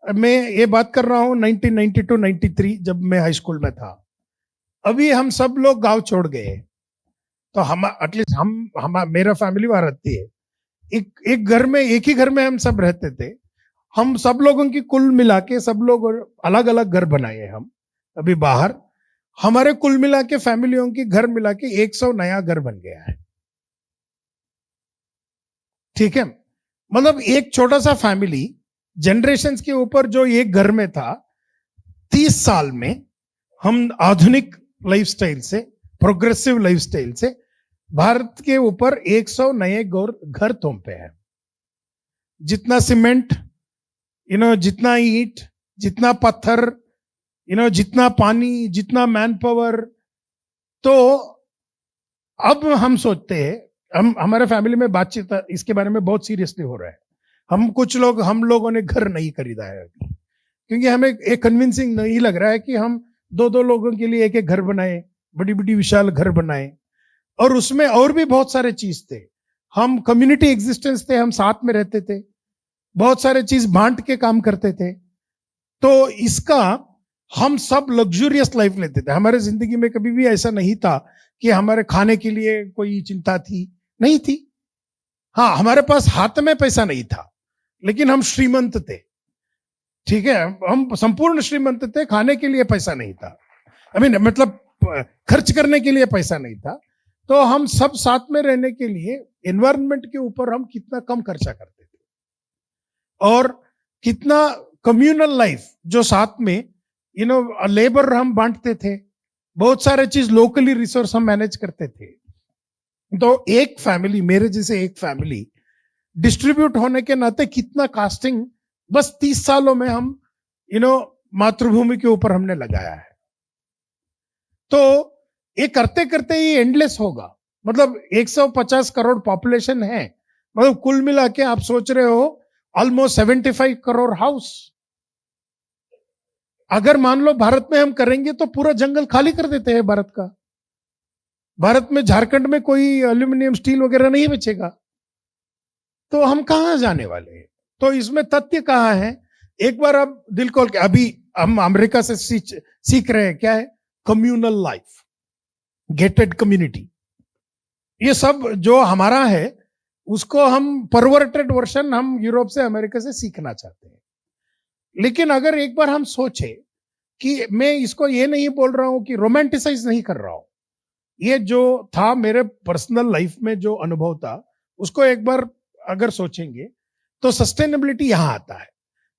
मैं ये बात कर रहा हूं 1992-93, जब मैं हाई स्कूल में था। अभी हम सब लोग गांव छोड़ गए, तो हम एटलीस्ट हम मेरा फैमिली वहां रहती है। एक घर में, एक ही घर में हम सब रहते थे। हम सब लोगों की कुल मिला के सब लोग अलग अलग घर बनाए हम अभी बाहर। हमारे कुल मिला के फैमिलियों की घर मिला के 100 नया घर बन गया है। ठीक है, मतलब एक छोटा सा फैमिली जनरेशंस के ऊपर जो एक घर में था, 30 साल में हम आधुनिक लाइफस्टाइल से, प्रोग्रेसिव लाइफस्टाइल से भारत के ऊपर 100 नए घर थोपे हैं। जितना सीमेंट, जितना ईंट, जितना पत्थर, जितना पानी, जितना मैन पावर। तो अब हम सोचते हैं, हमारे फैमिली में बातचीत इसके बारे में बहुत सीरियसली हो रहा है। हम लोगों ने घर नहीं खरीदा है अभी, क्योंकि हमें एक कन्विंसिंग नहीं लग रहा है कि हम दो लोगों के लिए एक घर बनाए, बड़ी बड़ी विशाल घर बनाए। और उसमें और भी बहुत सारे चीज थे। हम कम्युनिटी एग्जिस्टेंस थे, हम साथ में रहते थे, बहुत सारे चीज बांट के काम करते थे। तो इसका हम सब लग्जूरियस लाइफ लेते थे। हमारे जिंदगी में कभी भी ऐसा नहीं था कि हमारे खाने के लिए कोई चिंता थी, नहीं थी। हाँ, हमारे पास हाथ में पैसा नहीं था, लेकिन हम श्रीमंत थे। ठीक है, हम संपूर्ण श्रीमंत थे। खाने के लिए पैसा नहीं था, मतलब खर्च करने के लिए पैसा नहीं था। तो हम सब साथ में रहने के लिए एनवायरनमेंट के ऊपर हम कितना कम खर्चा करते थे, और कितना कम्युनल लाइफ जो साथ में लेबर हम बांटते थे, बहुत सारे चीज लोकली रिसोर्स हम मैनेज करते थे। तो एक फैमिली, मेरे जैसे एक फैमिली डिस्ट्रीब्यूट होने के नाते कितना कास्टिंग बस 30 सालों में हम मातृभूमि के ऊपर हमने लगाया है। तो ये करते करते ये एंडलेस होगा। मतलब 150 करोड़ पॉपुलेशन है, मतलब कुल मिला के आप सोच रहे हो ऑलमोस्ट 75 करोड़ हाउस। अगर मान लो भारत में हम करेंगे तो पूरा जंगल खाली कर देते हैं भारत का। भारत में, झारखंड में कोई एल्यूमिनियम स्टील वगैरह नहीं बचेगा, तो हम कहां जाने वाले हैं? तो इसमें तथ्य कहां है? एक बार अब दिल खोल के, अभी हम अमेरिका से सीख रहे हैं क्या है? Communal life, gated community. ये सब जो हमारा है उसको हम परवर्टेड वर्जन हम यूरोप से, अमेरिका से सीखना चाहते हैं। लेकिन अगर एक बार हम सोचे कि मैं इसको ये नहीं बोल रहा हूं कि रोमांटिसाइज नहीं कर रहा हूं, ये जो था मेरे पर्सनल लाइफ में जो अनुभव था, उसको एक बार अगर सोचेंगे तो सस्टेनेबिलिटी यहां आता है।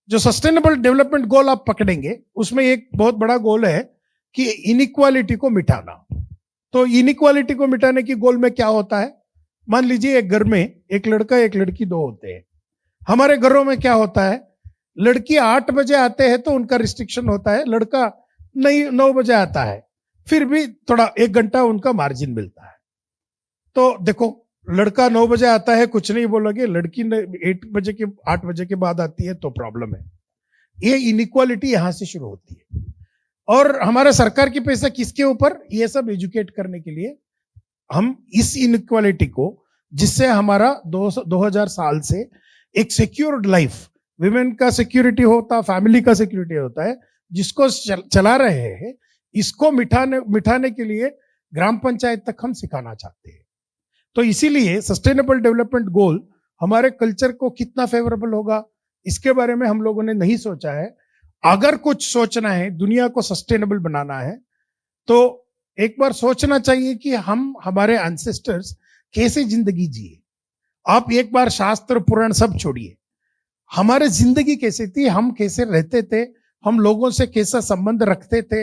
जो सस्टेनेबल डेवलपमेंट गोल आप पकड़ेंगे, उसमें एक बहुत बड़ा गोल है कि इनइक्वालिटी को मिटाना। तो इनइक्वालिटी को मिटाने की गोल में क्या होता है? मान लीजिए एक घर में एक लड़का एक लड़की दो होते हैं। हमारे घरों में क्या होता है? लड़की 8 बजे आते हैं तो उनका रिस्ट्रिक्शन होता है, लड़का नहीं 9 बजे आता है, फिर भी थोड़ा 1 घंटा उनका मार्जिन मिलता है। तो देखो, लड़का 9 बजे आता है, कुछ नहीं बोलोगे। लड़की 8 बजे के बाद आती है तो प्रॉब्लम है। ये इनइक्वालिटी यहां से शुरू होती है। और हमारा सरकार की पैसा किसके ऊपर? ये सब एजुकेट करने के लिए हम इस इनइक्वालिटी को, जिससे हमारा 2000 साल से एक सिक्योर्ड लाइफ, विमेन का सिक्योरिटी होता, फैमिली का सिक्योरिटी होता है, जिसको चला रहे हैं, इसको मिटाने के लिए ग्राम पंचायत तक हम सिखाना चाहते हैं। तो इसीलिए सस्टेनेबल डेवलपमेंट गोल हमारे कल्चर को कितना फेवरेबल होगा, इसके बारे में हम लोगों ने नहीं सोचा है। अगर कुछ सोचना है, दुनिया को सस्टेनेबल बनाना है, तो एक बार सोचना चाहिए कि हम, हमारे एंसेस्टर्स कैसे जिंदगी जिए। आप एक बार शास्त्र पुराण सब छोड़िए, हमारे जिंदगी कैसी थी, हम कैसे रहते थे, हम लोगों से कैसा संबंध रखते थे,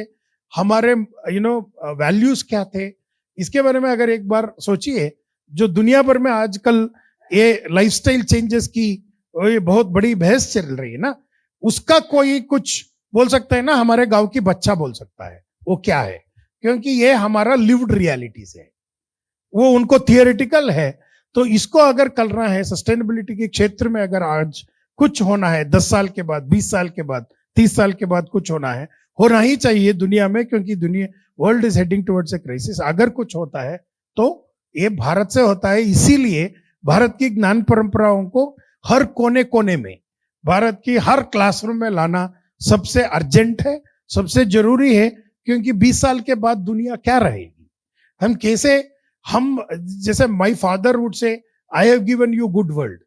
हमारे वैल्यूज क्या थे, इसके बारे में अगर एक बार सोचिए। जो दुनिया भर में आजकल ये लाइफस्टाइल चेंजेस की वो ये बहुत बड़ी बहस चल रही है ना, उसका कोई कुछ बोल सकता है ना, हमारे गांव की बच्चा बोल सकता है वो क्या है, क्योंकि ये हमारा लिव्ड रियलिटी से है, वो उनको थियोरेटिकल है। तो इसको अगर करना है सस्टेनेबिलिटी के क्षेत्र में, अगर आज कुछ होना है 10 साल के बाद, 20 साल के बाद, 30 साल के बाद कुछ होना ही चाहिए दुनिया में, क्योंकि दुनिया world is heading towards a crisis. अगर कुछ होता है तो ये भारत से होता है, इसीलिए भारत की ज्ञान परंपराओं को हर कोने कोने में, भारत की हर क्लासरूम में लाना सबसे अर्जेंट है, सबसे जरूरी है, क्योंकि 20 साल के बाद दुनिया क्या रहेगी, हम कैसे, हम जैसे my father would say I have given you good world,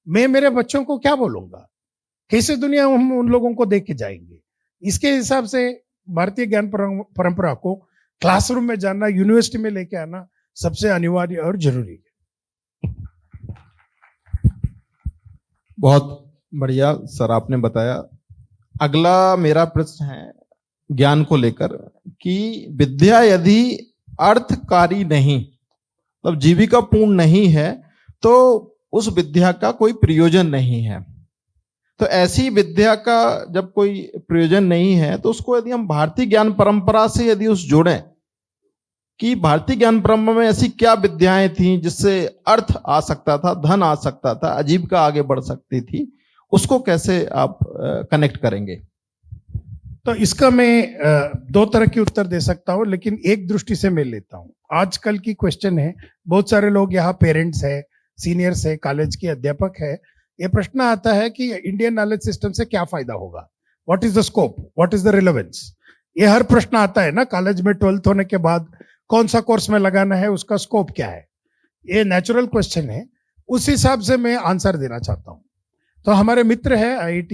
मैं मेरे बच्चों को क्या बोलूंगा, कैसे दुनिया हम उन लोगों को देख के जाएंगे। इसके हिसाब से भारतीय ज्ञान परंपरा को क्लासरूम में जानना, यूनिवर्सिटी में लेके आना सबसे अनिवार्य और जरूरी है। बहुत बढ़िया सर आपने बताया। अगला मेरा प्रश्न है ज्ञान को लेकर कि विद्या यदि अर्थकारी नहीं, मतलब जीविका पूर्ण नहीं है, तो उस विद्या का कोई प्रयोजन नहीं है। तो ऐसी विद्या का जब कोई प्रयोजन नहीं है, तो उसको यदि हम भारतीय ज्ञान परंपरा से यदि उस जोड़ें कि भारतीय ज्ञान परंपरा में ऐसी क्या विद्याएं थी जिससे अर्थ आ सकता था, धन आ सकता था, आजीविका आगे बढ़ सकती थी, उसको कैसे आप कनेक्ट करेंगे? तो इसका मैं दो तरह की उत्तर दे सकता हूं, लेकिन एक दृष्टि से मैं लेता हूं। आजकल की क्वेश्चन है, बहुत सारे लोग यहाँ पेरेंट्स है, सीनियर्स है, कॉलेज के अध्यापक है, ये प्रश्न आता है कि इंडियन नॉलेज सिस्टम से क्या फायदा होगा, what is the scope, what is the relevance. ये हर प्रश्न आता है ना, कॉलेज में 12th होने के बाद कौन सा कोर्स में लगाना है, उसका स्कोप क्या है, ये नेचुरल क्वेश्चन है। उस हिसाब से मैं आंसर देना चाहता हूँ। तो हमारे मित्र है IIT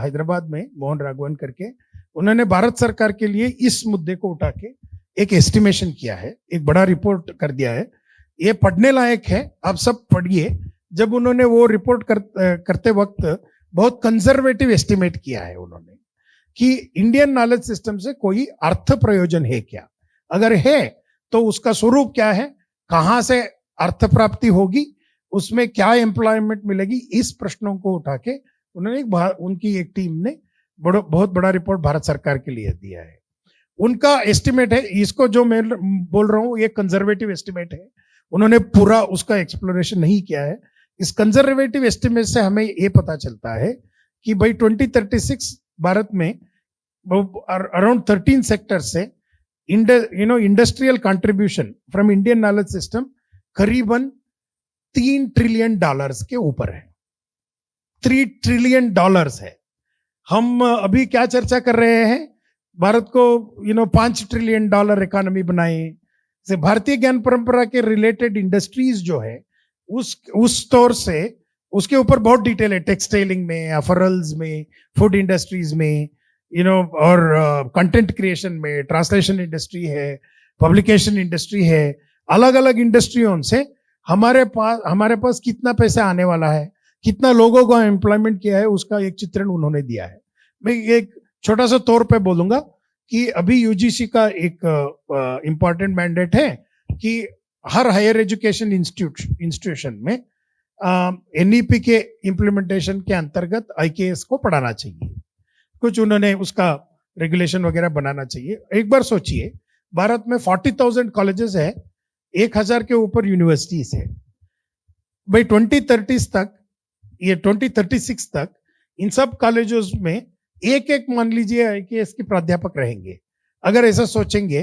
हैदराबाद में मोहन राघवन करके, उन्होंने भारत सरकार के लिए इस मुद्दे को उठा के एक एस्टिमेशन किया है, एक बड़ा रिपोर्ट कर दिया है, ये पढ़ने लायक है, आप सब पढ़िए। जब उन्होंने वो रिपोर्ट करते वक्त बहुत कंजर्वेटिव एस्टिमेट किया है उन्होंने कि इंडियन नॉलेज सिस्टम से कोई अर्थ प्रयोजन है क्या, अगर है तो उसका स्वरूप क्या है, कहां से अर्थ प्राप्ति होगी, उसमें क्या एम्प्लॉयमेंट मिलेगी, इस प्रश्नों को उठा के उन्होंने उनकी एक टीम ने बहुत बड़ा रिपोर्ट भारत सरकार के लिए दिया है। उनका एस्टिमेट है, इसको जो मैं बोल रहा हूं ये कंजर्वेटिव एस्टिमेट है, उन्होंने पूरा उसका एक्सप्लोरेशन नहीं किया है। इस कंजर्वेटिव एस्टिमेट से हमें ये पता चलता है कि भाई 2036 भारत में अराउंड 13 सेक्टर से industrial contribution from Indian knowledge system करीबन $3 ट्रिलियन के ऊपर है, $3 ट्रिलियन है। हम अभी क्या चर्चा कर रहे हैं, भारत को $5 ट्रिलियन इकोनॉमी बनाए से भारतीय ज्ञान परंपरा के रिलेटेड इंडस्ट्रीज जो है उस तौर से उसके ऊपर बहुत डिटेल है, टेक्सटाइलिंग में, अपैरल्स में, फूड इंडस्ट्रीज में, और कंटेंट क्रिएशन में, ट्रांसलेशन इंडस्ट्री है, पब्लिकेशन इंडस्ट्री है, अलग अलग इंडस्ट्रियों से हमारे पास कितना पैसा आने वाला है, कितना लोगों को एम्प्लॉयमेंट किया है, उसका एक चित्रण उन्होंने दिया है। मैं एक छोटा सा तौर पे बोलूंगा कि अभी UGC का एक इंपॉर्टेंट मैंडेट है कि हर हायर एजुकेशन इंस्टीट्यूशन में NEP के इम्प्लीमेंटेशन के अंतर्गत IKS को पढ़ाना चाहिए, कुछ उन्होंने उसका रेगुलेशन वगैरह बनाना चाहिए। एक बार सोचिए, भारत में 40,000 कॉलेजेस है, 1,000 के ऊपर यूनिवर्सिटीज है, भाई 2036 तक इन सब कॉलेजेस में एक मान लीजिए IKS के प्राध्यापक रहेंगे। अगर ऐसा सोचेंगे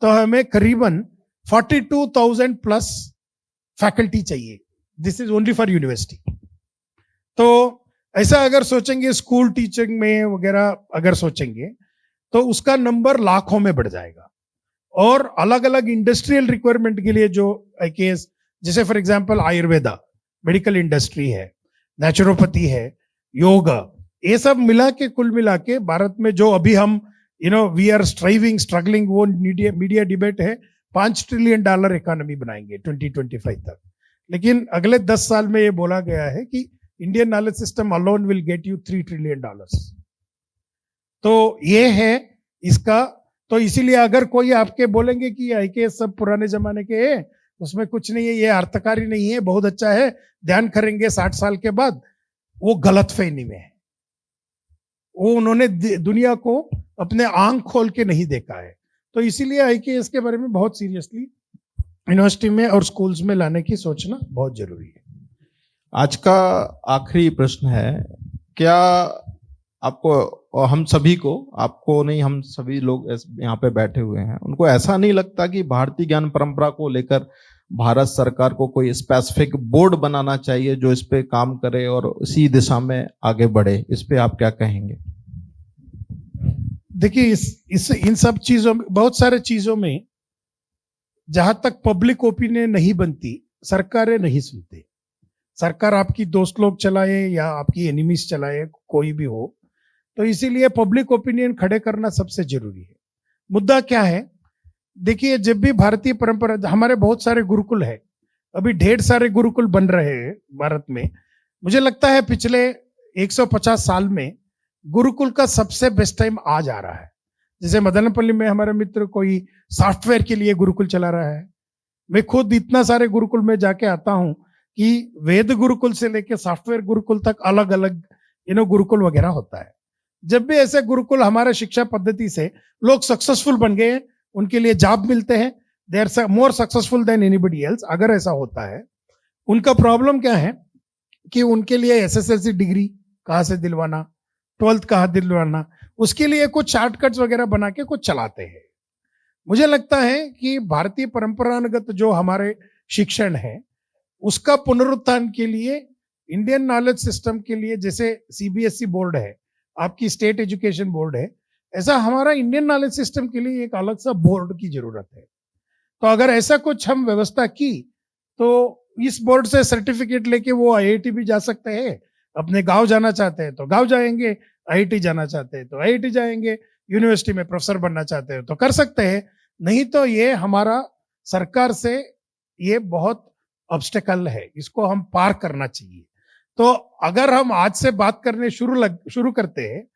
तो हमें करीबन 42,000 प्लस फैकल्टी चाहिए, this is only for university. तो ऐसा अगर सोचेंगे स्कूल टीचिंग में वगैरह अगर सोचेंगे तो उसका नंबर लाखों में बढ़ जाएगा। और अलग अलग इंडस्ट्रियल रिक्वायरमेंट के लिए जो IKS, जैसे for example Ayurveda, medical industry है, नेचुरोपैथी है, योगा, ये सब मिला के कुल मिला के भारत में जो अभी हम वी आर स्ट्रगलिंग, वो मीडिया डिबेट है, $5 ट्रिलियन इकोनॉमी बनाएंगे 2025 तक। लेकिन अगले 10 साल में ये बोला गया है कि Indian knowledge system alone will get you $3 trillion. तो ये है इसका। तो इसीलिए अगर कोई आपके बोलेंगे कि IKS सब पुराने जमाने के हैं, उसमें कुछ नहीं है, ये अर्थकारी नहीं है, बहुत अच्छा है, ध्यान करेंगे 60 साल के बाद, वो गलतफहमी में है। वो उन्होंने दुनिया को अपने आंख खोल के नहीं देखा है। तो इसीलिए आईकेएस के बारे में बहुत सीरियसली यूनिवर्सिटी में और स्कूल्स में लाने की सोचना बहुत जरूरी है। आज का आखिरी प्रश्न है, क्या आपको और हम सभी को, आपको नहीं, हम सभी लोग यहाँ पे बैठे हुए हैं, उनको ऐसा नहीं लगता कि भारतीय ज्ञान परंपरा को लेकर भारत सरकार को कोई स्पेसिफिक बोर्ड बनाना चाहिए जो इस पे काम करे और उसी दिशा में आगे बढ़े? इस पे आप क्या कहेंगे? देखिए, इन सब चीजों में, बहुत सारे चीजों में जहां तक पब्लिक ओपिनियन नहीं बनती, सरकारें नहीं सुनती। सरकार आपकी दोस्त लोग चलाए या आपकी एनिमीज चलाए, कोई भी हो, तो इसीलिए पब्लिक ओपिनियन खड़े करना सबसे जरूरी है। मुद्दा क्या है? देखिए, जब भी भारतीय परंपरा, हमारे बहुत सारे गुरुकुल है, अभी ढेर सारे गुरुकुल बन रहे हैं भारत में। मुझे लगता है पिछले 150 साल में गुरुकुल का सबसे बेस्ट टाइम आ जा रहा है। जैसे मदनपल्ली में हमारे मित्र कोई सॉफ्टवेयर के लिए गुरुकुल चला रहा है। मैं खुद इतना सारे गुरुकुल में जाके आता हूं कि वेद गुरुकुल से लेके सॉफ्टवेयर गुरुकुल तक अलग अलग गुरुकुल वगैरह होता है। जब भी ऐसे गुरुकुल हमारे शिक्षा पद्धति से लोग सक्सेसफुल बन गए हैं, उनके लिए जॉब मिलते हैं, they are more successful than anybody else. अगर ऐसा होता है, उनका प्रॉब्लम क्या है कि उनके लिए एसएसएलसी डिग्री कहां से दिलवाना, 12th कहां दिलवाना, उसके लिए कुछ शॉर्टकट्स वगैरह बना के कुछ चलाते हैं। मुझे लगता है कि भारतीय परंपरागत जो हमारे शिक्षण है, उसका पुनरुत्थान के लिए, इंडियन नॉलेज सिस्टम के लिए, जैसे सीबीएसई बोर्ड है, आपकी स्टेट एजुकेशन बोर्ड है, ऐसा हमारा इंडियन नॉलेज सिस्टम के लिए एक अलग सा बोर्ड की जरूरत है। तो अगर ऐसा कुछ हम व्यवस्था की, तो इस बोर्ड से सर्टिफिकेट लेके वो आईआईटी भी जा सकते हैं। अपने गांव जाना चाहते हैं तो गांव जाएंगे, आईआईटी जाना चाहते हैं तो आईआईटी जाएंगे, यूनिवर्सिटी में प्रोफेसर बनना चाहते हैं तो कर सकते हैं। नहीं तो ये हमारा सरकार से ये बहुत ऑब्स्टेकल है, इसको हम पार करना चाहिए। तो अगर हम आज से बात करने शुरू करते हैं,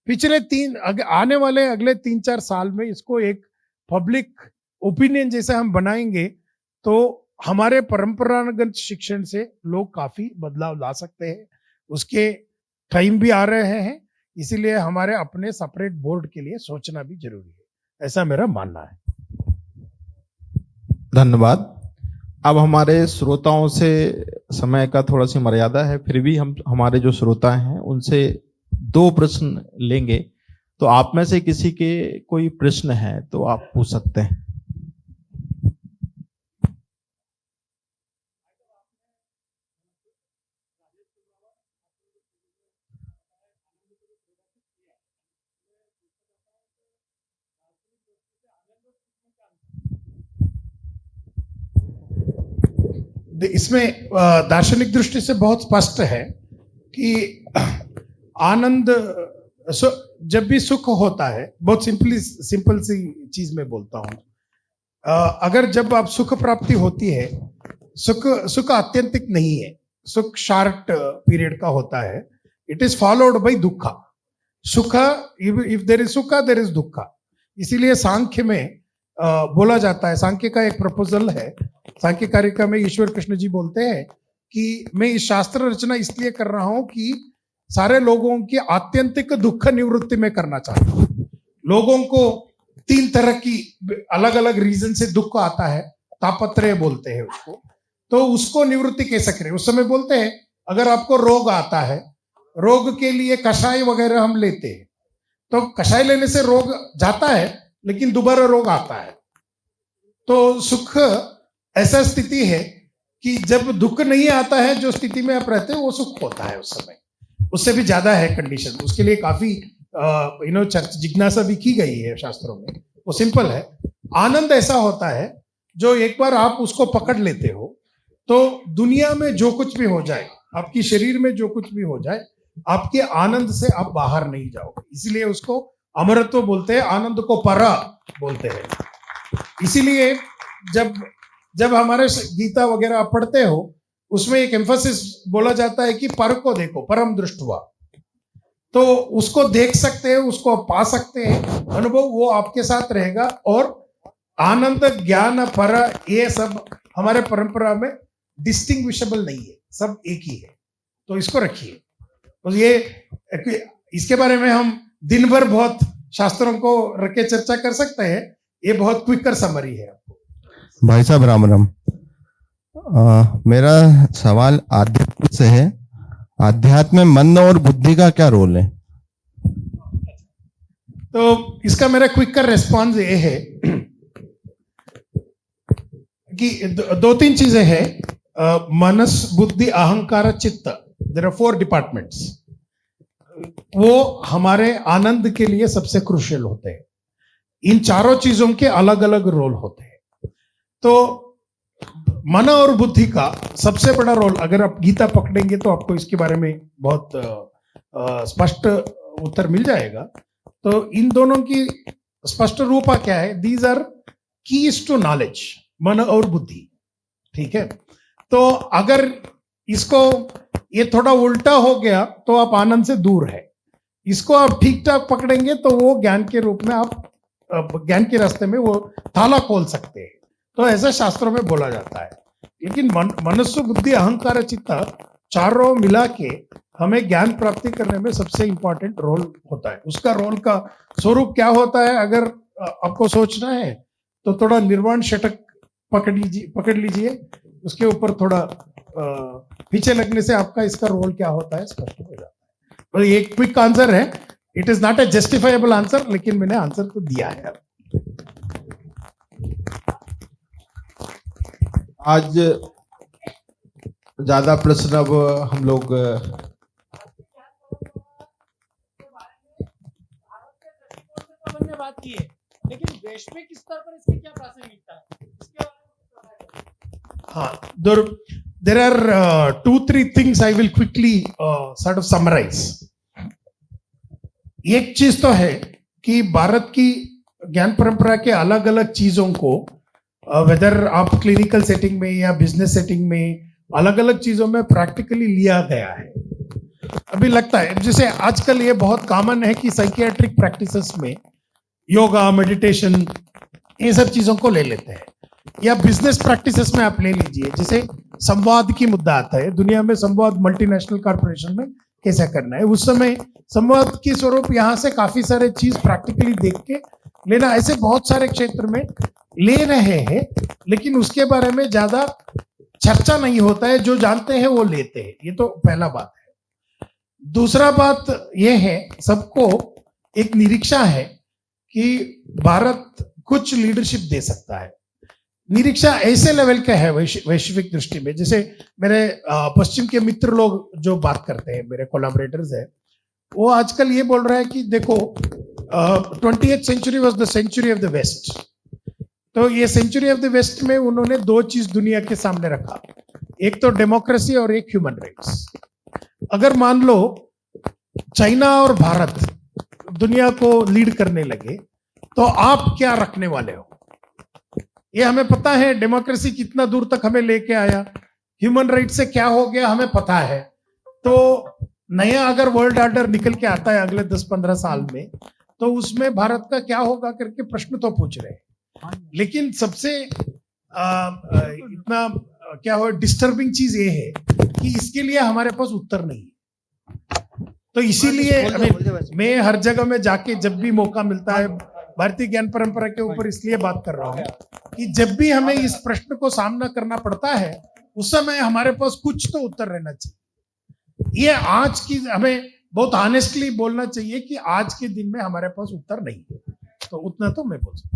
आने वाले अगले 3-4 साल में इसको एक पब्लिक ओपिनियन जैसे हम बनाएंगे, तो हमारे परंपरागत शिक्षण से लोग काफी बदलाव ला सकते हैं। उसके टाइम भी आ रहे हैं, इसीलिए हमारे अपने सेपरेट बोर्ड के लिए सोचना भी जरूरी है, ऐसा मेरा मानना है। धन्यवाद। अब हमारे श्रोताओं से समय का थोड़ा सी मर्यादा है, फिर भी हम हमारे जो श्रोता हैं उनसे 2 प्रश्न लेंगे। तो आप में से किसी के कोई प्रश्न है तो आप पूछ सकते हैं। इसमें दार्शनिक दृष्टि से बहुत स्पष्ट है कि आनंद, जब भी सुख होता है, बहुत सिंपल सी चीज में बोलता हूं, अगर जब आप सुख प्राप्ति होती है, सुख आत्यंतिक नहीं है, सुख शॉर्ट पीरियड का होता है। इट इज फॉलोड बाय दुख। सुख, इफ देर इज सुख देर इज दुख। इसीलिए सांख्य में बोला जाता है, सांख्य का एक प्रपोजल है, सांख्य कारिका में ईश्वर कृष्ण जी बोलते हैं कि मैं इस शास्त्र रचना इसलिए कर रहा हूं कि सारे लोगों की आत्यंतिक दुख निवृत्ति में करना चाहता हूं। लोगों को 3 तरह की अलग अलग रीजन से दुख आता है, तापत्रय बोलते हैं उसको। तो उसको निवृत्ति कैसे करें? उस समय बोलते हैं, अगर आपको रोग आता है, रोग के लिए कषाय वगैरह हम लेते हैं, तो कषाय लेने से रोग जाता है, लेकिन दोबारा रोग आता है। तो सुख ऐसा स्थिति है कि जब दुख नहीं आता है, जो स्थिति में आप रहते हो वो सुख होता है उस समय। उससे भी ज्यादा है कंडीशन, उसके लिए काफी जिज्ञासा भी की गई है शास्त्रों में। वो सिंपल है। आनंद ऐसा होता है जो एक बार आप उसको पकड़ लेते हो, तो दुनिया में जो कुछ भी हो जाए, आपकी शरीर में जो कुछ भी हो जाए, आपके आनंद से आप बाहर नहीं जाओगे। इसीलिए उसको अमरत्व बोलते हैं, आनंद को परा बोलते हैं। इसीलिए जब हमारे गीता वगैरह आप पढ़ते हो, उसमें एक एम्फोसिस बोला जाता है कि पर को देखो, परम दृष्टवा। तो उसको देख सकते हैं, उसको पा सकते हैं, अनुभव वो आपके साथ रहेगा। और आनंद, ज्ञान, पर, ये सब हमारे परंपरा में डिस्टिंग्विशेबल नहीं है, सब एक ही है। तो इसको रखिए। तो ये इसके बारे में हम दिन भर बहुत शास्त्रों को रख के चर्चा कर सकते हैं, ये बहुत क्विकर समरी है। भाई साहब राम राम। मेरा सवाल आध्यात्म से है। आध्यात्म में मन और बुद्धि का क्या रोल है? तो इसका मेरा क्विकर रिस्पॉन्स ये है कि दो तीन चीजें हैं, मनस बुद्धि अहंकार चित्त, देयर आर 4 डिपार्टमेंट्स। वो हमारे आनंद के लिए सबसे क्रूशियल होते हैं। इन चारों चीजों के अलग अलग रोल होते हैं। तो मन और बुद्धि का सबसे बड़ा रोल, अगर आप गीता पकड़ेंगे तो आपको इसके बारे में बहुत स्पष्ट उत्तर मिल जाएगा। तो इन दोनों की स्पष्ट रूपा क्या है? These are keys to knowledge, मन और बुद्धि। ठीक है, तो अगर इसको ये थोड़ा उल्टा हो गया तो आप आनंद से दूर है। इसको आप ठीक ठाक पकड़ेंगे तो वो ज्ञान के रूप में आप ज्ञान के रास्ते में वो ताला खोल सकते हैं। तो ऐसा शास्त्रों में बोला जाता है। लेकिन मनुष्य बुद्धि अहंकार चित्त चारों मिला के हमें ज्ञान प्राप्ति करने में सबसे इंपॉर्टेंट रोल होता है। उसका रोल का स्वरूप क्या होता है, अगर आपको सोचना है तो थोड़ा निर्वाण षटक पकड़ लीजिए, उसके ऊपर थोड़ा पीछे लगने से आपका इसका रोल क्या होता है स्पष्ट हो जाता है। तो ये क्विक आंसर है, it is not a justifiable answer, लेकिन मैंने आंसर तो दिया है। आज ज्यादा प्रश्न अब हम लोग बात की है, लेकिन वैश्विक स्तर पर इसकी क्या प्रासंगिकता है, इसके बारे में? हाँ, there are 2-3 things I will quickly sort of summarize. एक चीज तो है कि भारत की ज्ञान परंपरा के अलग अलग चीजों को वेदर आप क्लिनिकल सेटिंग में या बिजनेस सेटिंग में अलग अलग चीजों में प्रैक्टिकली लिया गया है। अभी लगता है जैसे आजकल ये बहुत कॉमन है कि साइकियाट्रिक प्रैक्टिसेस में योगा, मेडिटेशन, ये सब चीजों को ले लेते हैं। या बिजनेस प्रैक्टिसेस में आप ले लीजिए, जैसे संवाद की मुद्दा आता है, दुनिया में संवाद मल्टीनेशनल कॉर्पोरेशन में कैसे करना है। उस समय संवाद की स्वरूप यहाँ से काफी सारे चीज प्रैक्टिकली देख के लेना, ऐसे बहुत सारे क्षेत्र में ले रहे हैं, लेकिन उसके बारे में ज्यादा चर्चा नहीं होता है। जो जानते हैं वो लेते हैं, ये तो पहला बात है। दूसरा बात ये है, सबको एक निरीक्षा है कि भारत कुछ लीडरशिप दे सकता है। निरीक्षा ऐसे लेवल का है वैश्विक दृष्टि में, जैसे मेरे पश्चिम के मित्र लोग जो बात करते हैं, मेरे कोलैबोरेटर्स है, वो आजकल ये बोल रहा है कि देखो 20th century was the century of the West. तो ये सेंचुरी ऑफ द वेस्ट में उन्होंने 2 चीज दुनिया के सामने रखा, एक तो डेमोक्रेसी और एक ह्यूमन राइट्स। अगर मान लो चाइना और भारत दुनिया को लीड करने लगे तो आप क्या रखने वाले हो? ये हमें पता है, डेमोक्रेसी कितना दूर तक हमें लेके आया, ह्यूमन राइट से क्या हो गया हमें पता है। तो नया अगर वर्ल्ड ऑर्डर निकल के आता है अगले 10-15 साल में, तो उसमें भारत का क्या होगा करके प्रश्न तो पूछ रहे हैं। लेकिन सबसे इतना क्या हो डिस्टर्बिंग चीज ये है कि इसके लिए हमारे पास उत्तर नहीं है। तो इसीलिए मैं हर जगह में जाके जब भी मौका मिलता है भारतीय ज्ञान परंपरा के ऊपर इसलिए बात कर रहा हूं कि जब भी हमें इस प्रश्न को सामना करना पड़ता है उस समय हमारे पास कुछ तो उत्तर रहना चाहिए। ये आज की हमें बहुत ऑनेस्टली बोलना चाहिए कि आज के दिन में हमारे पास उत्तर नहीं है। तो उतना तो मैं बोल सकता हूं।